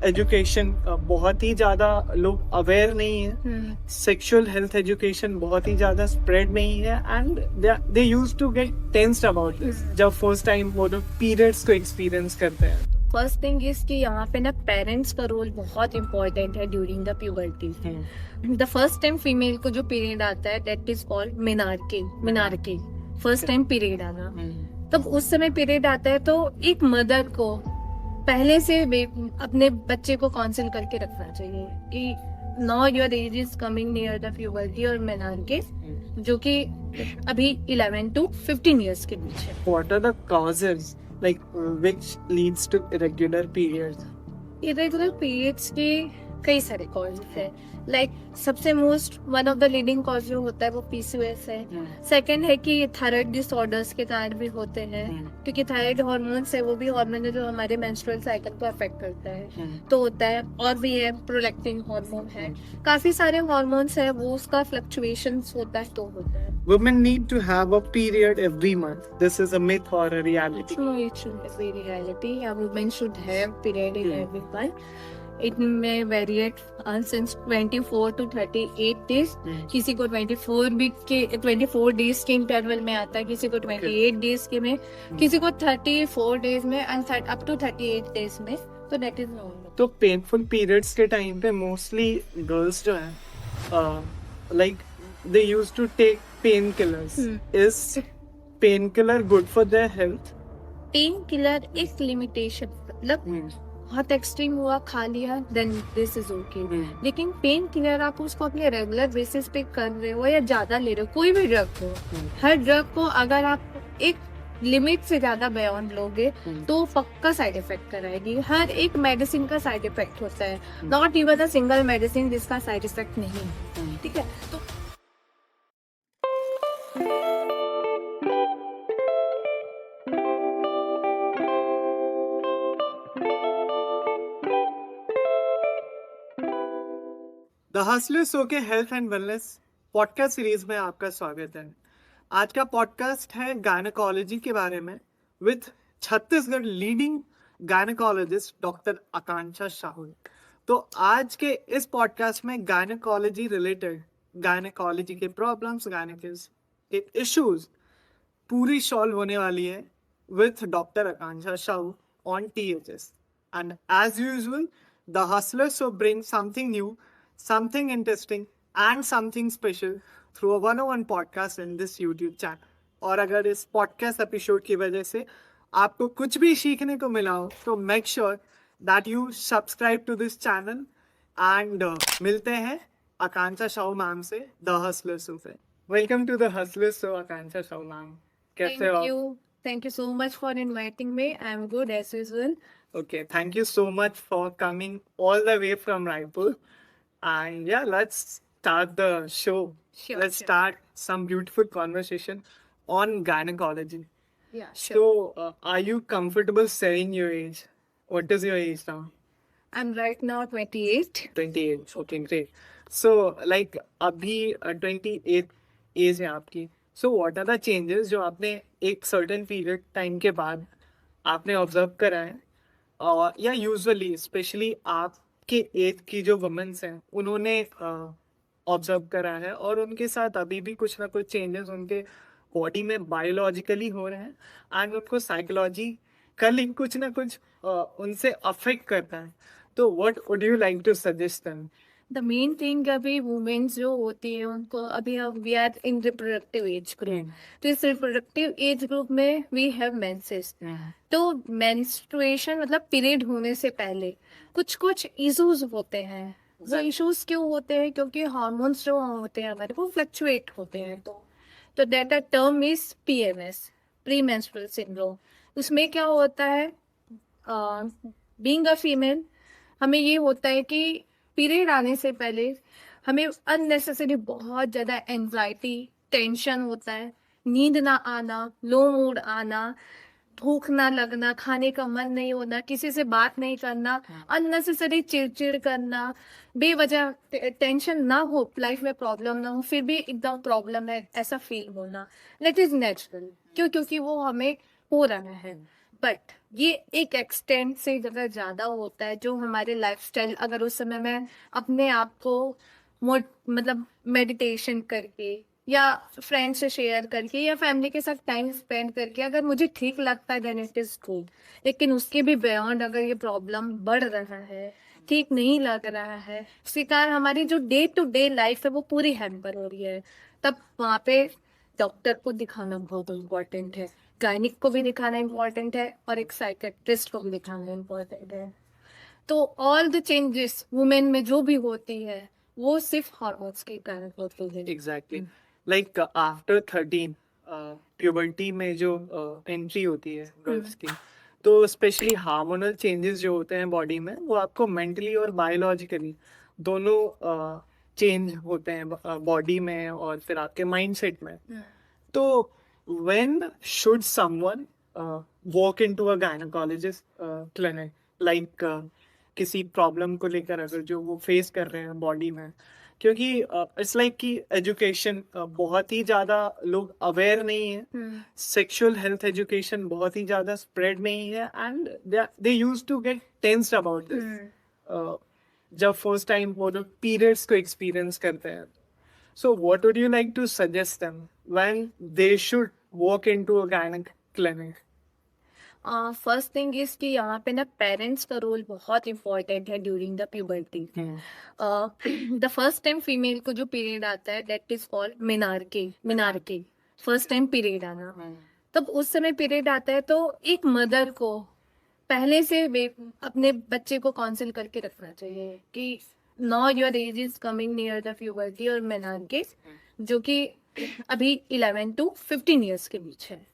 Education बहुत ही ज़्यादा लोग अवेयर नहीं है, सेक्सुअल हेल्थ एजुकेशन बहुत ही ज़्यादा स्प्रेड नहीं है, and they used to get tensed about this जब फर्स्ट टाइम वो लोग पीरियड्स को एक्सपीरियंस करते हैं। फर्स्ट थिंग इज कि यहाँ पे ना पेरेंट्स का रोल बहुत इंपॉर्टेंट है during the puberty. The first time female को जो पीरियड आता है that is called menarche first time period आना। तब उस समय पीरियड आता है तो एक मदर को पहले से अपने बच्चे को काउंसिल करके रखना चाहिए कि now your age is coming near the puberty और मेनार्के, जो कि अभी 11 to 15 इयर्स के बीच है। What are the causes like which leads to irregular periods? Irregular periods के कई सारे कॉज है। लाइक सबसे most one of the leading cause जो होता है वो पीसीओएस है। सेकंड है कि थायराइड डिसऑर्डर्स के कारण भी होते हैं, क्योंकि थायराइड हार्मोन्स है, वो भी हार्मोन है जो हमारे मेंस्ट्रुअल साइकिल को अफेक्ट करता है, तो होता है। और भी है प्रोलैक्टिन हार्मोन है, काफी सारे हार्मोन्स है, वो उसका फ्लक्चुएशंस होता है तो होता है। Women need to have a period every month. This is a myth or a reality? No, it should be reality. A woman should have period in every month. It may vary since 24 to 38 days. किसी को 24 days के interval में आता है, किसी को 28 days के में, किसी को 34 डेज में एंड अप टू 38 डेज में, तो दैट इज नॉर्मल। तो पेनफुल पीरियड्स के टाइम पे मोस्टली गर्ल्स जो हैं like they used to take pain killers. Is pain killer good for their health? Pain killer एक लिमिटेशन, मतलब बहुत एक्सट्रीम हुआ खा लिया देन दिस इज ओके, लेकिन पेन किलर आप उसको अपने रेगुलर बेसिस पे कर रहे हो या ज्यादा ले रहे हो, कोई भी ड्रग हो, हर ड्रग को अगर आप एक लिमिट से ज्यादा बियॉन्ड लोगे तो पक्का साइड इफेक्ट कराएगी। हर एक मेडिसिन का साइड इफेक्ट होता है, not even a single medicine जिसका साइड इफेक्ट नहीं है, ठीक है। तो द हसलर शो के health and wellness podcast series में आपका स्वागत है। आज का पॉडकास्ट है गायनेकोलॉजी के बारे में with Chhattisgarh leading gynaecologist doctor Akanksha Sahu. तो आज के इस पॉडकास्ट में गायनेकोलॉजी रिलेटेड, गायनेकोलॉजी के प्रॉब्लम्स, गायनेकोलॉजी के इश्यूज पूरी सॉल्व होने वाली है with doctor Akanksha Sahu on THS। And as usual, the Hustler Show brings something new, something interesting, and something special through a one-on-one podcast in this YouTube channel. और अगर इस podcast episode की वजह से आपको कुछ भी सीखने को मिला हो तो make sure that you subscribe to this channel and मिलते हैं आकांक्षा साहू मैम से द हसलर शो पे। Welcome to the hustler show Akanksha Sahu ma'am, कैसे हो? Thank you so much for inviting me. I am good as usual. Okay, thank you so much for coming all the way from Raipur. And yeah, let's start the show. Sure, Let's sure. start some beautiful conversation on gynecology. Yeah, So, are you comfortable saying your age? What is your age now? I'm right now 28. 28. Okay, great. So, like, अभी 28 as है आपकी. So, what are the changes जो आपने एक certain period time के बाद आपने observe करा है? या यूजुअली स्पेशली आपके एज की जो वुमेन्स हैं उन्होंने ऑब्जर्व करा है और उनके साथ अभी भी कुछ ना कुछ चेंजेस उनके बॉडी में बायोलॉजिकली हो रहे हैं एंड उनको साइकोलॉजिकली कुछ ना कुछ उनसे अफेक्ट करता है, तो what would you like to suggest them? The main thing अभी वुमेन्स जो होती है उनको अभी हम we are in reproductive age group, तो इस रिप्रोडक्टिव एज ग्रुप में वी हैव मेंसेस। तो मेंस्ट्रुएशन मतलब पीरियड होने से पहले कुछ कुछ इश्यूज होते हैं। वो इश्यूज क्यों होते हैं? क्योंकि हार्मोन्स जो होते हैं हमारे वो फ्लक्चुएट होते हैं। तो that a term is PMS, pre menstrual syndrome. उसमें क्या होता है, बीइंग अ फीमेल हमें ये होता है कि पीरियड आने से पहले हमें अननेसेसरी बहुत ज़्यादा एंजाइटी, टेंशन होता है, नींद ना आना, लो मूड आना, भूख ना लगना, खाने का मन नहीं होना, किसी से बात नहीं करना, अननेसेसरी चिड़चिड़ करना, बेवजह टेंशन ना हो, लाइफ में प्रॉब्लम ना हो फिर भी एकदम प्रॉब्लम है ऐसा फील होना, दैट इज नेचुरल। क्यों? क्योंकि वो हमें हो रहा है। बट ये एक एक्सटेंट से अगर ज्यादा होता है, जो हमारे लाइफस्टाइल, अगर उस समय मैं अपने आप को मतलब मेडिटेशन करके या फ्रेंड से शेयर करके या फैमिली के साथ टाइम स्पेंड करके अगर मुझे ठीक लगता है, देन इट इज गुड। लेकिन उसके भी बियॉन्ड अगर ये प्रॉब्लम बढ़ रहा है, ठीक नहीं लग रहा है, उसके कारण हमारी जो डे टू डे लाइफ है वो पूरी हैम्पर हो रही है, तब वहाँ पे डॉक्टर को दिखाना बहुत इम्पोर्टेंट है। गायनिक को भी दिखाना इम्पोर्टेंट है और एक साइकेट्रिस्ट को भी दिखाना इम्पोर्टेंट है। तो ऑल द चेंजेस वुमेन में जो भी होती है वो सिर्फ हार्मोन्स के कारण होती है। एग्जैक्टली, लाइक आफ्टर 13 प्यूबर्टी में जो एंट्री होती है गर्ल्स की, तो स्पेशली हार्मोनल चेंजेस जो होते हैं बॉडी में, वो आपको मेंटली और बायोलॉजिकली दोनों चेंज होते हैं बॉडी में और फिर आपके माइंडसेट में। तो when should someone walk into a gynecologist clinic, like किसी प्रॉब्लम को लेकर अगर जो वो फेस कर रहे हैं बॉडी में, क्योंकि इट्स लाइक कि एजुकेशन बहुत ही ज़्यादा लोग अवेयर नहीं है, सेक्सुअल हेल्थ एजुकेशन बहुत ही ज़्यादा स्प्रेड नहीं है, and they used to get tensed about this जब फर्स्ट टाइम वो लोग पीरियड्स को एक्सपीरियंस करते हैं। So what would you like to suggest them when they should walk into a gynec clinic? First thing is कि यहाँ पे ना पेरेंट्स का रोल बहुत इम्पोर्टेंट है during the puberty. The first time female को जो पीरियड आता है that is called menarche, first time period आना। तब उस समय पीरियड आता है तो एक मदर को पहले से अपने बच्चे को काउंसिल करके रखना चाहिए कि now your age is coming near the puberty और मेनार्के, जो कि अभी 11 to 15 ईयर्स के बीच है।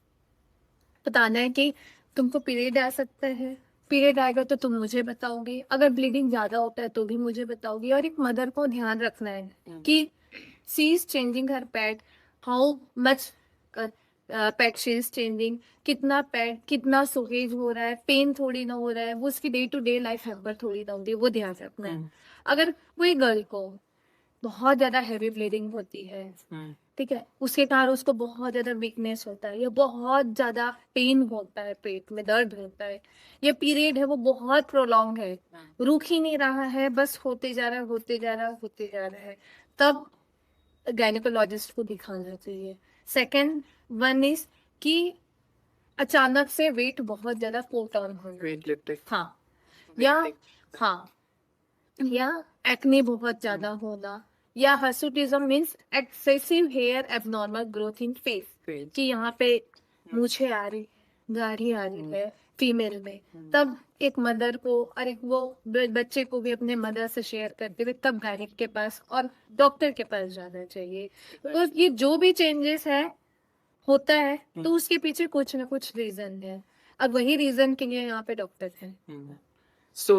बताना है कि तुमको पीरियड आ सकता है, पीरियड आएगा तो तुम मुझे बताओगे, अगर ब्लीडिंग ज्यादा होता है तो भी मुझे बताओगी। और एक मदर को ध्यान रखना है कि she is changing her pad, how much pad she is changing, कितना पैड, कितना सोहेज हो रहा है, पेन थोड़ी ना हो रहा है, वो उसकी day to day life hamper थोड़ी ना होती है, वो ध्यान रखना है। अगर कोई गर्ल को बहुत ज्यादा हैवी ब्लीडिंग होती है, ठीक है, उसके कारण उसको बहुत ज्यादा वीकनेस होता है या बहुत ज्यादा पेन होता है, पेट में दर्द होता है, या पीरियड है वो बहुत प्रोलॉन्ग है, रुक ही नहीं रहा है, बस होते जा रहा है, होते जा रहा है, होते जा रहा है, तब गायनेकोलॉजिस्ट को दिखाना चाहिए। सेकेंड वन इज कि अचानक से वेट बहुत ज्यादा पुट ऑन हो, Weight lifting. हाँ, या हाँ, या एक्ने बहुत ज्यादा होना, या hirsutism means excessive hair abnormal growth in face, कि यहाँ पे मूछें आ रही, दाढ़ी आ रही है फीमेल में, तब एक मदर को और एक वो बच्चे को भी अपने मदर से शेयर करते हुए तब गायनिक के पास और डॉक्टर के पास जाना चाहिए। तो ये जो भी चेंजेस है होता है तो उसके पीछे कुछ ना कुछ रीजन है, अब वही रीजन के लिए यहाँ पे डॉक्टर है। So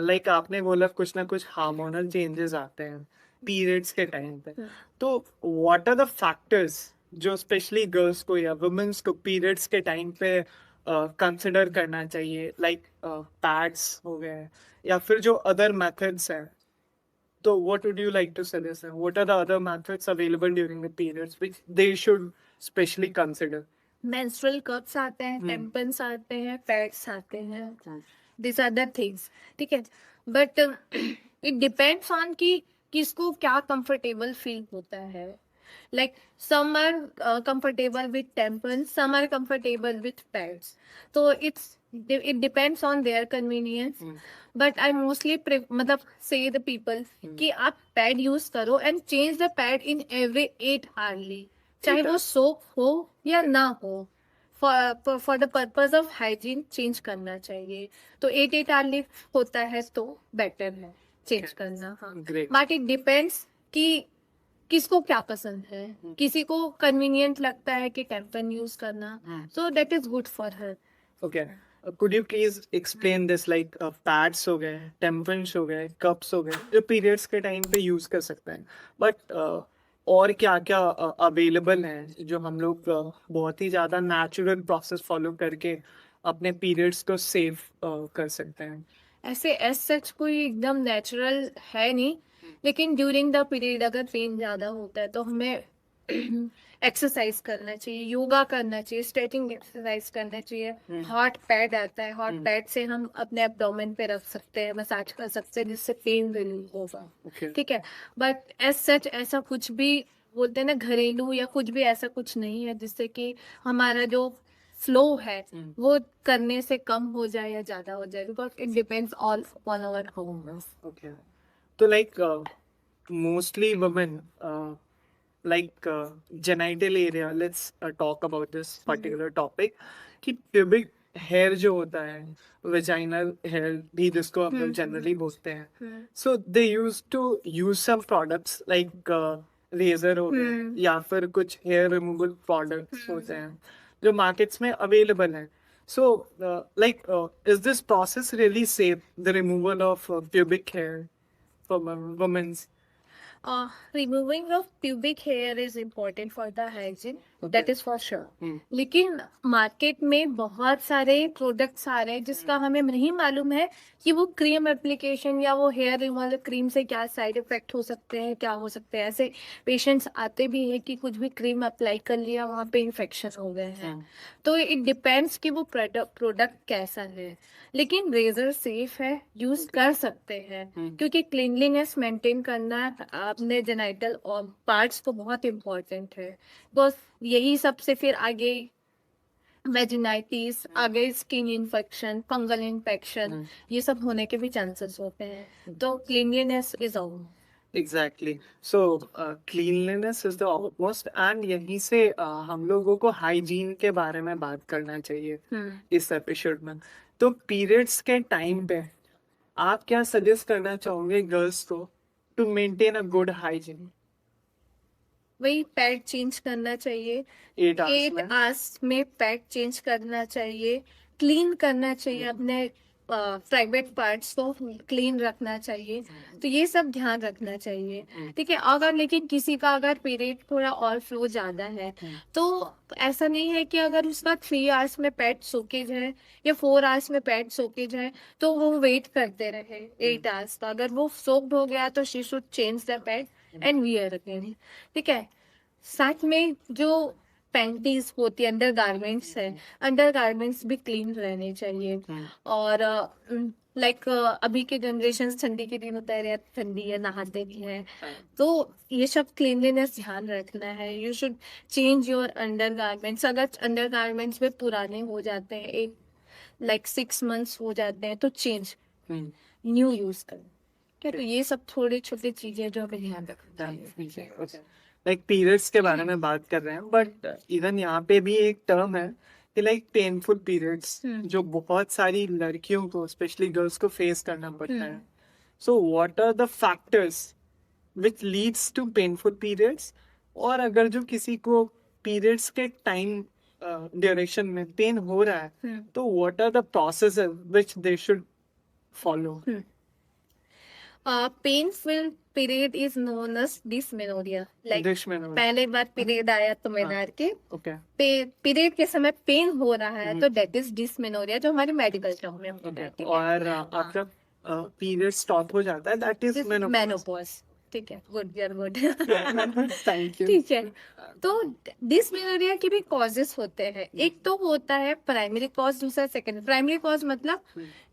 like आपने बोला कुछ ना कुछ हार्मोनल चेंजेस आते हैं पीरियड्स के टाइम पे, तो what are the factors जो स्पेशली गर्ल्स को या वुमेन्स को पीरियड्स के टाइम पे कंसिडर करना चाहिए, लाइक पैड्स हो गए या फिर जो अदर मेथड्स हैं, तो what would you like to suggest? What are the other methods available during the periods which they should specially consider? Menstrual cups आते हैं, टेम्पन्स आते हैं, पैड्स आते हैं, दिस आर द थिंग्स, ठीक है, बट इट डिपेंड्स ऑन कि किसको क्या कंफर्टेबल फील होता है। Like some are comfortable with tampons, some are comfortable with pads, तो it depends on their convenience, but I mostly मतलब say the people कि आप पैड यूज करो and change the pad in every 8 hourly, चाहे वो soap हो या ना हो, for the purpose of hygiene change करना चाहिए। तो 8 hourly होता है तो बेटर है चेंज करना। हाँ, Great. बट इट डिपेंड्स कि किसको क्या पसंद है, किसी को कन्वीनियंट लगता है कि टेम्पन यूज करना, so that is good for her. Okay. Could you please explain this, like pads हो गए, tampons हो गए, cups हो गए, जो periods के टाइम पे यूज कर सकते हैं, बट और क्या क्या अवेलेबल है जो हम लोग बहुत ही ज़्यादा नेचुरल प्रोसेस फॉलो करके अपने पीरियड्स को सेव कर सकते हैं? ऐसे एज सच कोई एकदम नेचुरल है नहीं, लेकिन ड्यूरिंग द पीरियड अगर पेन ज़्यादा होता है तो हमें एक्सरसाइज करना चाहिए, योगा करना चाहिए, स्ट्रेचिंग एक्सरसाइज करना चाहिए। हॉट पैड आता है, हॉट पैड से हम अपने एब्डोमेन पे रख सकते हैं, मसाज कर सकते हैं, जिससे पेन रिलीव होगा। Okay. ठीक है, बट एज सच ऐसा कुछ भी बोलते हैं ना, घरेलू या कुछ भी ऐसा कुछ नहीं है जिससे कि हमारा जो फ्लो है वो करने से कम हो जाए या ज्यादा हो जाए, because it depends all on our home. Okay. तो like mostly women like genital area, let's talk about this particular topic कि pubic hair जो होता है, vaginal hair भी जिसको हम लोग generally बोलते हैं, so they used to use some products like razor हो गए या फिर कुछ hair removal products होते हैं जो markets में available हैं. So is this process really safe, the removal of pubic hair from a woman's? Removing of pubic hair is important for the hygiene, that is for sure. लेकिन market में बहुत सारे products आ रहे हैं जिसका हमें नहीं मालूम है कि वो क्रीम एप्लीकेशन या वो हेयर रिमूवल क्रीम से क्या साइड इफेक्ट हो सकते हैं, क्या हो सकते हैं। ऐसे पेशेंट्स आते भी हैं कि कुछ भी क्रीम अप्लाई कर लिया, वहाँ पे इन्फेक्शन हो गए हैं। तो इट डिपेंड्स कि वो प्रोडक्ट कैसा है, लेकिन रेजर सेफ है, यूज कर सकते हैं, क्योंकि क्लीनलीनेस मेंटेन करना अपने जेनाइटल और पार्ट्स को बहुत इम्पोर्टेंट है। बस यही सबसे फिर आगे वेजिनाइटिस, आगे स्किन इन्फेक्शन, फंगल इन्फेक्शन, ये सब होने के भी चांसेस होते हैं। तो cleanliness is all. Exactly. So cleanliness is the utmost, and यहीं से हम लोगों को हाइजीन के बारे में बात करना चाहिए इस एपिसोड में। तो पीरियड्स के टाइम पे आप क्या सजेस्ट करना चाहोगे गर्ल्स को to maintain a good hygiene? वही पैड चेंज करना चाहिए, 8 hours 8 में आवर्स में पैड चेंज करना चाहिए, क्लीन करना चाहिए, अपने प्राइवेट पार्ट्स को क्लीन रखना चाहिए। तो ये सब ध्यान रखना चाहिए। ठीक है, अगर लेकिन किसी का अगर पीरियड थोड़ा और फ्लो ज्यादा है तो ऐसा नहीं है कि अगर उसका 3 आवर्स में पैड सोके जाए या 4 आवर्स में पैड सोके जाए तो वो वेट करते रहे 8 आवर्स का। अगर वो सोक्ड हो गया तो she should change the pad and wear again. ठीक है, साथ में जो पैंटीज होती है, अंडर गारमेंट्स है, अंडर गारमेंट्स भी क्लीन रहने चाहिए। और लाइक अभी के जनरेशन ठंडी के दिन होता है, ठंडी है, नहाते भी हैं, तो ये सब क्लीनलीनेस ध्यान रखना है। You should change your under garments. अगर अंडर गारमेंट्स में पुराने हो जाते हैं, एक लाइक 6 मंथ्स हो जाते हैं, तो चेंज न्यू यूज करें। क्या, तो ये सब थोड़ी छोटी चीजें जो हमें ध्यान रखना है। लाइक पीरियड्स के बारे में बात कर रहे हैं, बट इवन यहाँ पे भी एक टर्म है कि लाइक पेनफुल पीरियड्स जो बहुत सारी लड़कियों को, स्पेशली गर्ल्स को फेस करना पड़ता है। So what are the factors which leads to painful periods? और अगर जो किसी को पीरियड्स के टाइम ड्यूरेशन में पेन हो रहा है तो what are the processes which they should follow? Painful period is known as dysmenorrhea. लाइक Dysmenorrhea. पहले बार पीरियड आया तो मेनार के ओके पीरियड के समय पेन हो रहा है तो डेट इज डिस्मेनोरिया, जो हमारे मेडिकल टर्म में होता है। और आफ्टर पीरियड स्टॉप हो जाता है, दैट इज मेनोपॉज। ठीक है, good, you're good. Thank you. ठीक है, तो डिस्मेनोरिया के भी कॉजेस होते हैं। एक तो होता है प्राइमरी कॉज, दूसरा सेकेंडरी। प्राइमरी कॉज मतलब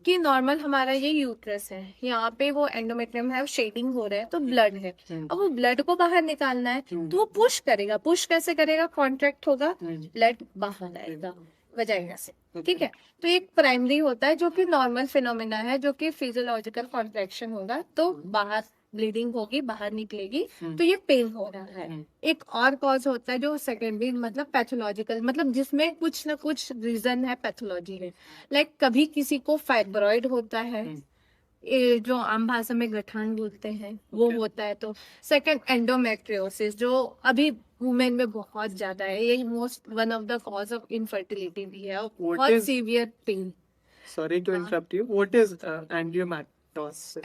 कि नॉर्मल हमारा ये यूट्रस है, यहाँ पे वो एंडोमेट्रियम है, शेडिंग हो रहा है, तो ब्लड है। अब वो ब्लड को बाहर निकालना है तो वो पुश करेगा। पुश कैसे करेगा? कॉन्ट्रैक्ट होगा, ब्लड बाहर आएगा वजाइना से। ठीक है, तो एक प्राइमरी होता है जो कि नॉर्मल फिनोमिना है, जो कि फिजियोलॉजिकल कॉन्ट्रैक्शन होगा तो बाहर ब्लीडिंग होगी, बाहर निकलेगी, तो ये पेन हो रहा है। एक और कॉज होता है जो सेकेंडरी, मतलब पैथोलॉजिकल, मतलब जिसमें कुछ ना कुछ रीजन है, पैथोलॉजी है। लाइक कभी किसी को फाइब्रॉइड होता है, ये जो आम भाषा में गठान बोलते हैं, वो होता है। तो सेकंड एंडोमेट्रियोसिस, जो अभी वुमेन में बहुत ज्यादा है, ये most one of the cause of infertility भी है, और बहुत severe pain. Sorry to interrupt you, what is endometriosis?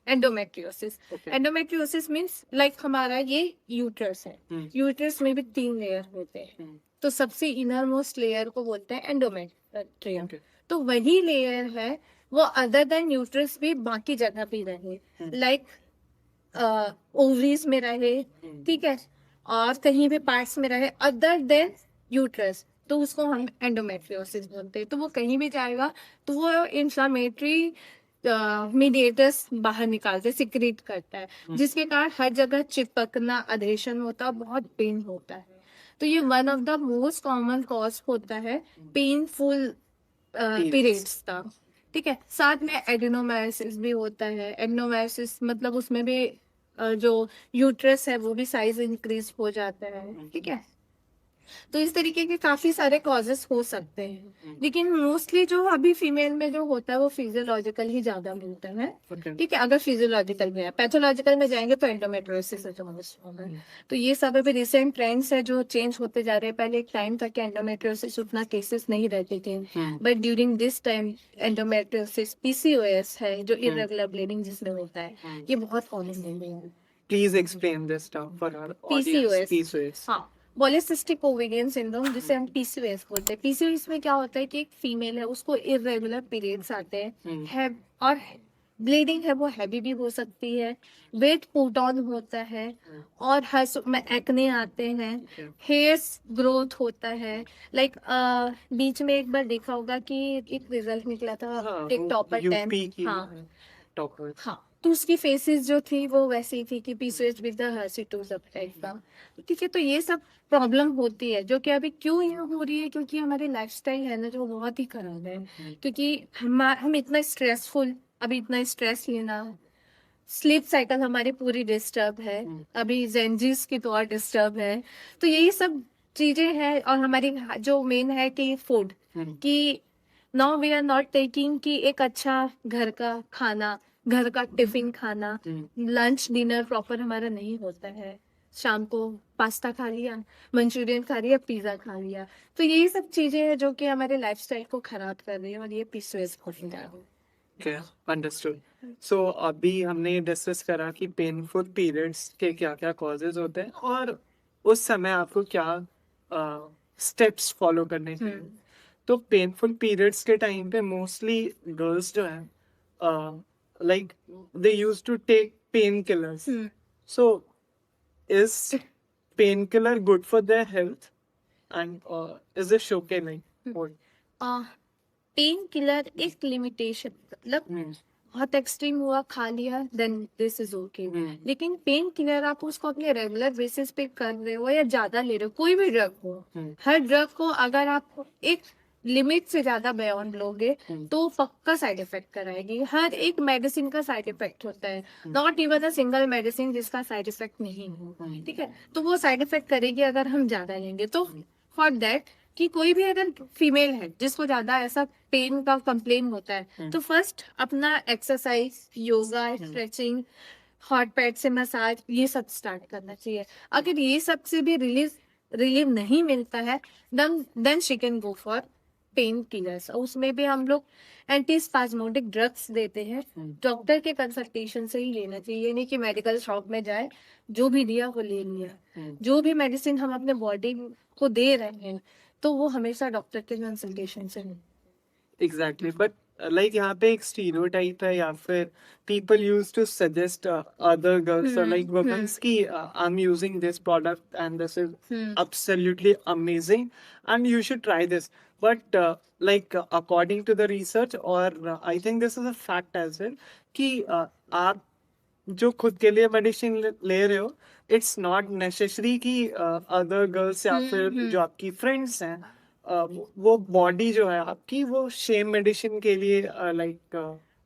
Endometriosis, Okay. Endometriosis means like हमारा ये यूट्रस है, यूट्रस में भी 3 लेयर होते हैं। तो सबसे इनर मोस्ट लेयर को बोलते हैं एंडोमेट्रियम। Okay. तो वही लेयर है वो अदर देन यूट्रस भी बाकी जगह भी रहे, लाइक ओवरीज में रहे, ठीक है, और कहीं भी पार्ट्स में रहे अदर देन यूट्रस, तो उसको हम एंडोमेट्रियोसिस बोलते हैं। तो वो कहीं भी जाएगा तो वो इंफ्लामेटरी मीडिएटर्स बाहर निकालते, सिक्रीट करता है, जिसके कारण हर जगह चिपकना, अधेशन होता है, बहुत पेन होता है। तो ये one of the most common cause होता है पेनफुल पीरियड्स का। ठीक है, साथ में एडिनोमायोसिस भी होता है। एडिनोमायोसिस मतलब उसमें भी जो यूट्रस है वो भी साइज इंक्रीज हो जाता है। ठीक है, तो इस तरीके के काफी सारे कॉजेस हो सकते हैं, लेकिन मोस्टली जो अभी फीमेल में जो होता है वो फिजियोलॉजिकल ही ज्यादा मिलता है। ठीक है, अगर फिजियोलॉजिकल में है, पैथोलॉजिकल में जाएंगे तो एंडोमेट्रियोसिस होगा। तो ये सब अभी रिसेंट ट्रेंड्स है जो चेंज होते जा रहे हैं। पहले एक टाइम था कि एंडोमेट्रियोसिस उतना केसेस नहीं रहते थे, but during this time endometriosis, PCOS है जो इरेगुलर ब्लीडिंग जिसमें होता है, ये बहुत कॉमन हो गया है। Please explain this term for our audience. PCOS, PCOS. हाँ, पॉलीसिस्टिक ओवेरियन सिंड्रोम, जिसे हम पीसीओएस बोलते हैं। पीसीओएस में क्या होता है कि एक फीमेल है, उसको इरेगुलर पीरियड्स आते हैं है, और ब्लीडिंग है वो हैवी भी हो सकती है, वेट पुट ऑन होता है, और हर में एक्ने आते हैं, हेयर्स ग्रोथ होता है। लाइक बीच में एक बार देखा होगा कि एक रिजल्ट निकला था, हाँ, एक टॉपर यूपी 10, की हाँ टॉपर। हाँ, तो उसकी फेसेस जो थी वो वैसी थी कि पीसीओएस विद द हर्सिटोज टाइप का। ठीक है, तो ये सब प्रॉब्लम होती है जो कि अभी क्यों ये हो रही है, क्योंकि हमारी लाइफस्टाइल है ना जो बहुत ही खराब है। क्योंकि हम इतना स्ट्रेसफुल, अभी इतना स्ट्रेस लेना, स्लीप साइकिल हमारी पूरी डिस्टर्ब है, अभी जेंजीस की तो और डिस्टर्ब है। तो यही सब चीजें हैं, और हमारी जो मेन है कि फूड, कि now we are not taking कि एक अच्छा घर का खाना, घर का टिफिन खाना, लंच डिनर प्रॉपर हमारा नहीं होता है। शाम को पास्ता खा लिया, मंचूरियन खा लिया, पिज्जा खा लिया। तो यही सब चीजें हैं जो कि हमारे लाइफस्टाइल को खराब कर रही है, और ये पीसीओएस होने जा रहा है। Okay, understood. So अभी हमने डिस्कस करा कि पेनफुल पीरियड्स के क्या क्या कॉजेज होते हैं और उस समय आपको क्या स्टेप्स फॉलो करने चाहिए। तो पेनफुल पीरियड्स के टाइम पे मोस्टली गर्ल्स जो हैं like they used to take pain killers. So is pain killer good for their health and is it okay like pain killer एक लिमिटेशन, मतलब बहुत एक्सट्रीम हुआ, खा लिया, देन दिस इज ओके। लेकिन पेन किलर आप उसको अपने रेगुलर बेसिस पे कर रहे हो या ज्यादा ले रहे हो, कोई भी ड्रग हो, हर ड्रग को अगर आप एक लिमिट से ज्यादा बियॉन्ड लोगे तो पक्का साइड इफेक्ट कराएगी। हर एक मेडिसिन का साइड इफेक्ट होता है, not even a single medicine जिसका साइड इफेक्ट नहीं हो। ठीक है, तो वो साइड इफेक्ट करेगी अगर हम ज्यादा लेंगे। तो फॉर दैट, कि कोई भी अगर फीमेल है जिसको ज्यादा ऐसा पेन का कंप्लेन होता है, तो फर्स्ट अपना exercise, yoga, stretching, hot pad से मसाज, ये सब स्टार्ट करना चाहिए। अगर ये सब से भी रिलीव नहीं मिलता है, then she can go for pain killers. उसमें भी हम लोग एंटी स्पाज्मोडिक ड्रग्स देते हैं, डॉक्टर के कंसल्टेशन से ही लेना चाहिए। ये नहीं कि मेडिकल शॉप में जाए, जो भी दिया वो ले लिया। जो भी मेडिसिन हम अपने बॉडी को दे रहे हैं तो वो हमेशा डॉक्टर के कंसल्टेशन से लें। एग्जैक्टली, बट लाइक यहाँ पे एक स्टीरियोटाइप है या फिर people used to suggest other girls or like women ki I'm using this product and this is absolutely amazing and you should try this, but according to the research or I think this is a fact as well कि आप जो खुद के लिए medicine ले रहे हो, it's not necessary कि अदर गर्ल्स या फिर जो आपकी फ्रेंड्स हैं वो बॉडी जो है आपकी वो सेम मेडिसिन के लिए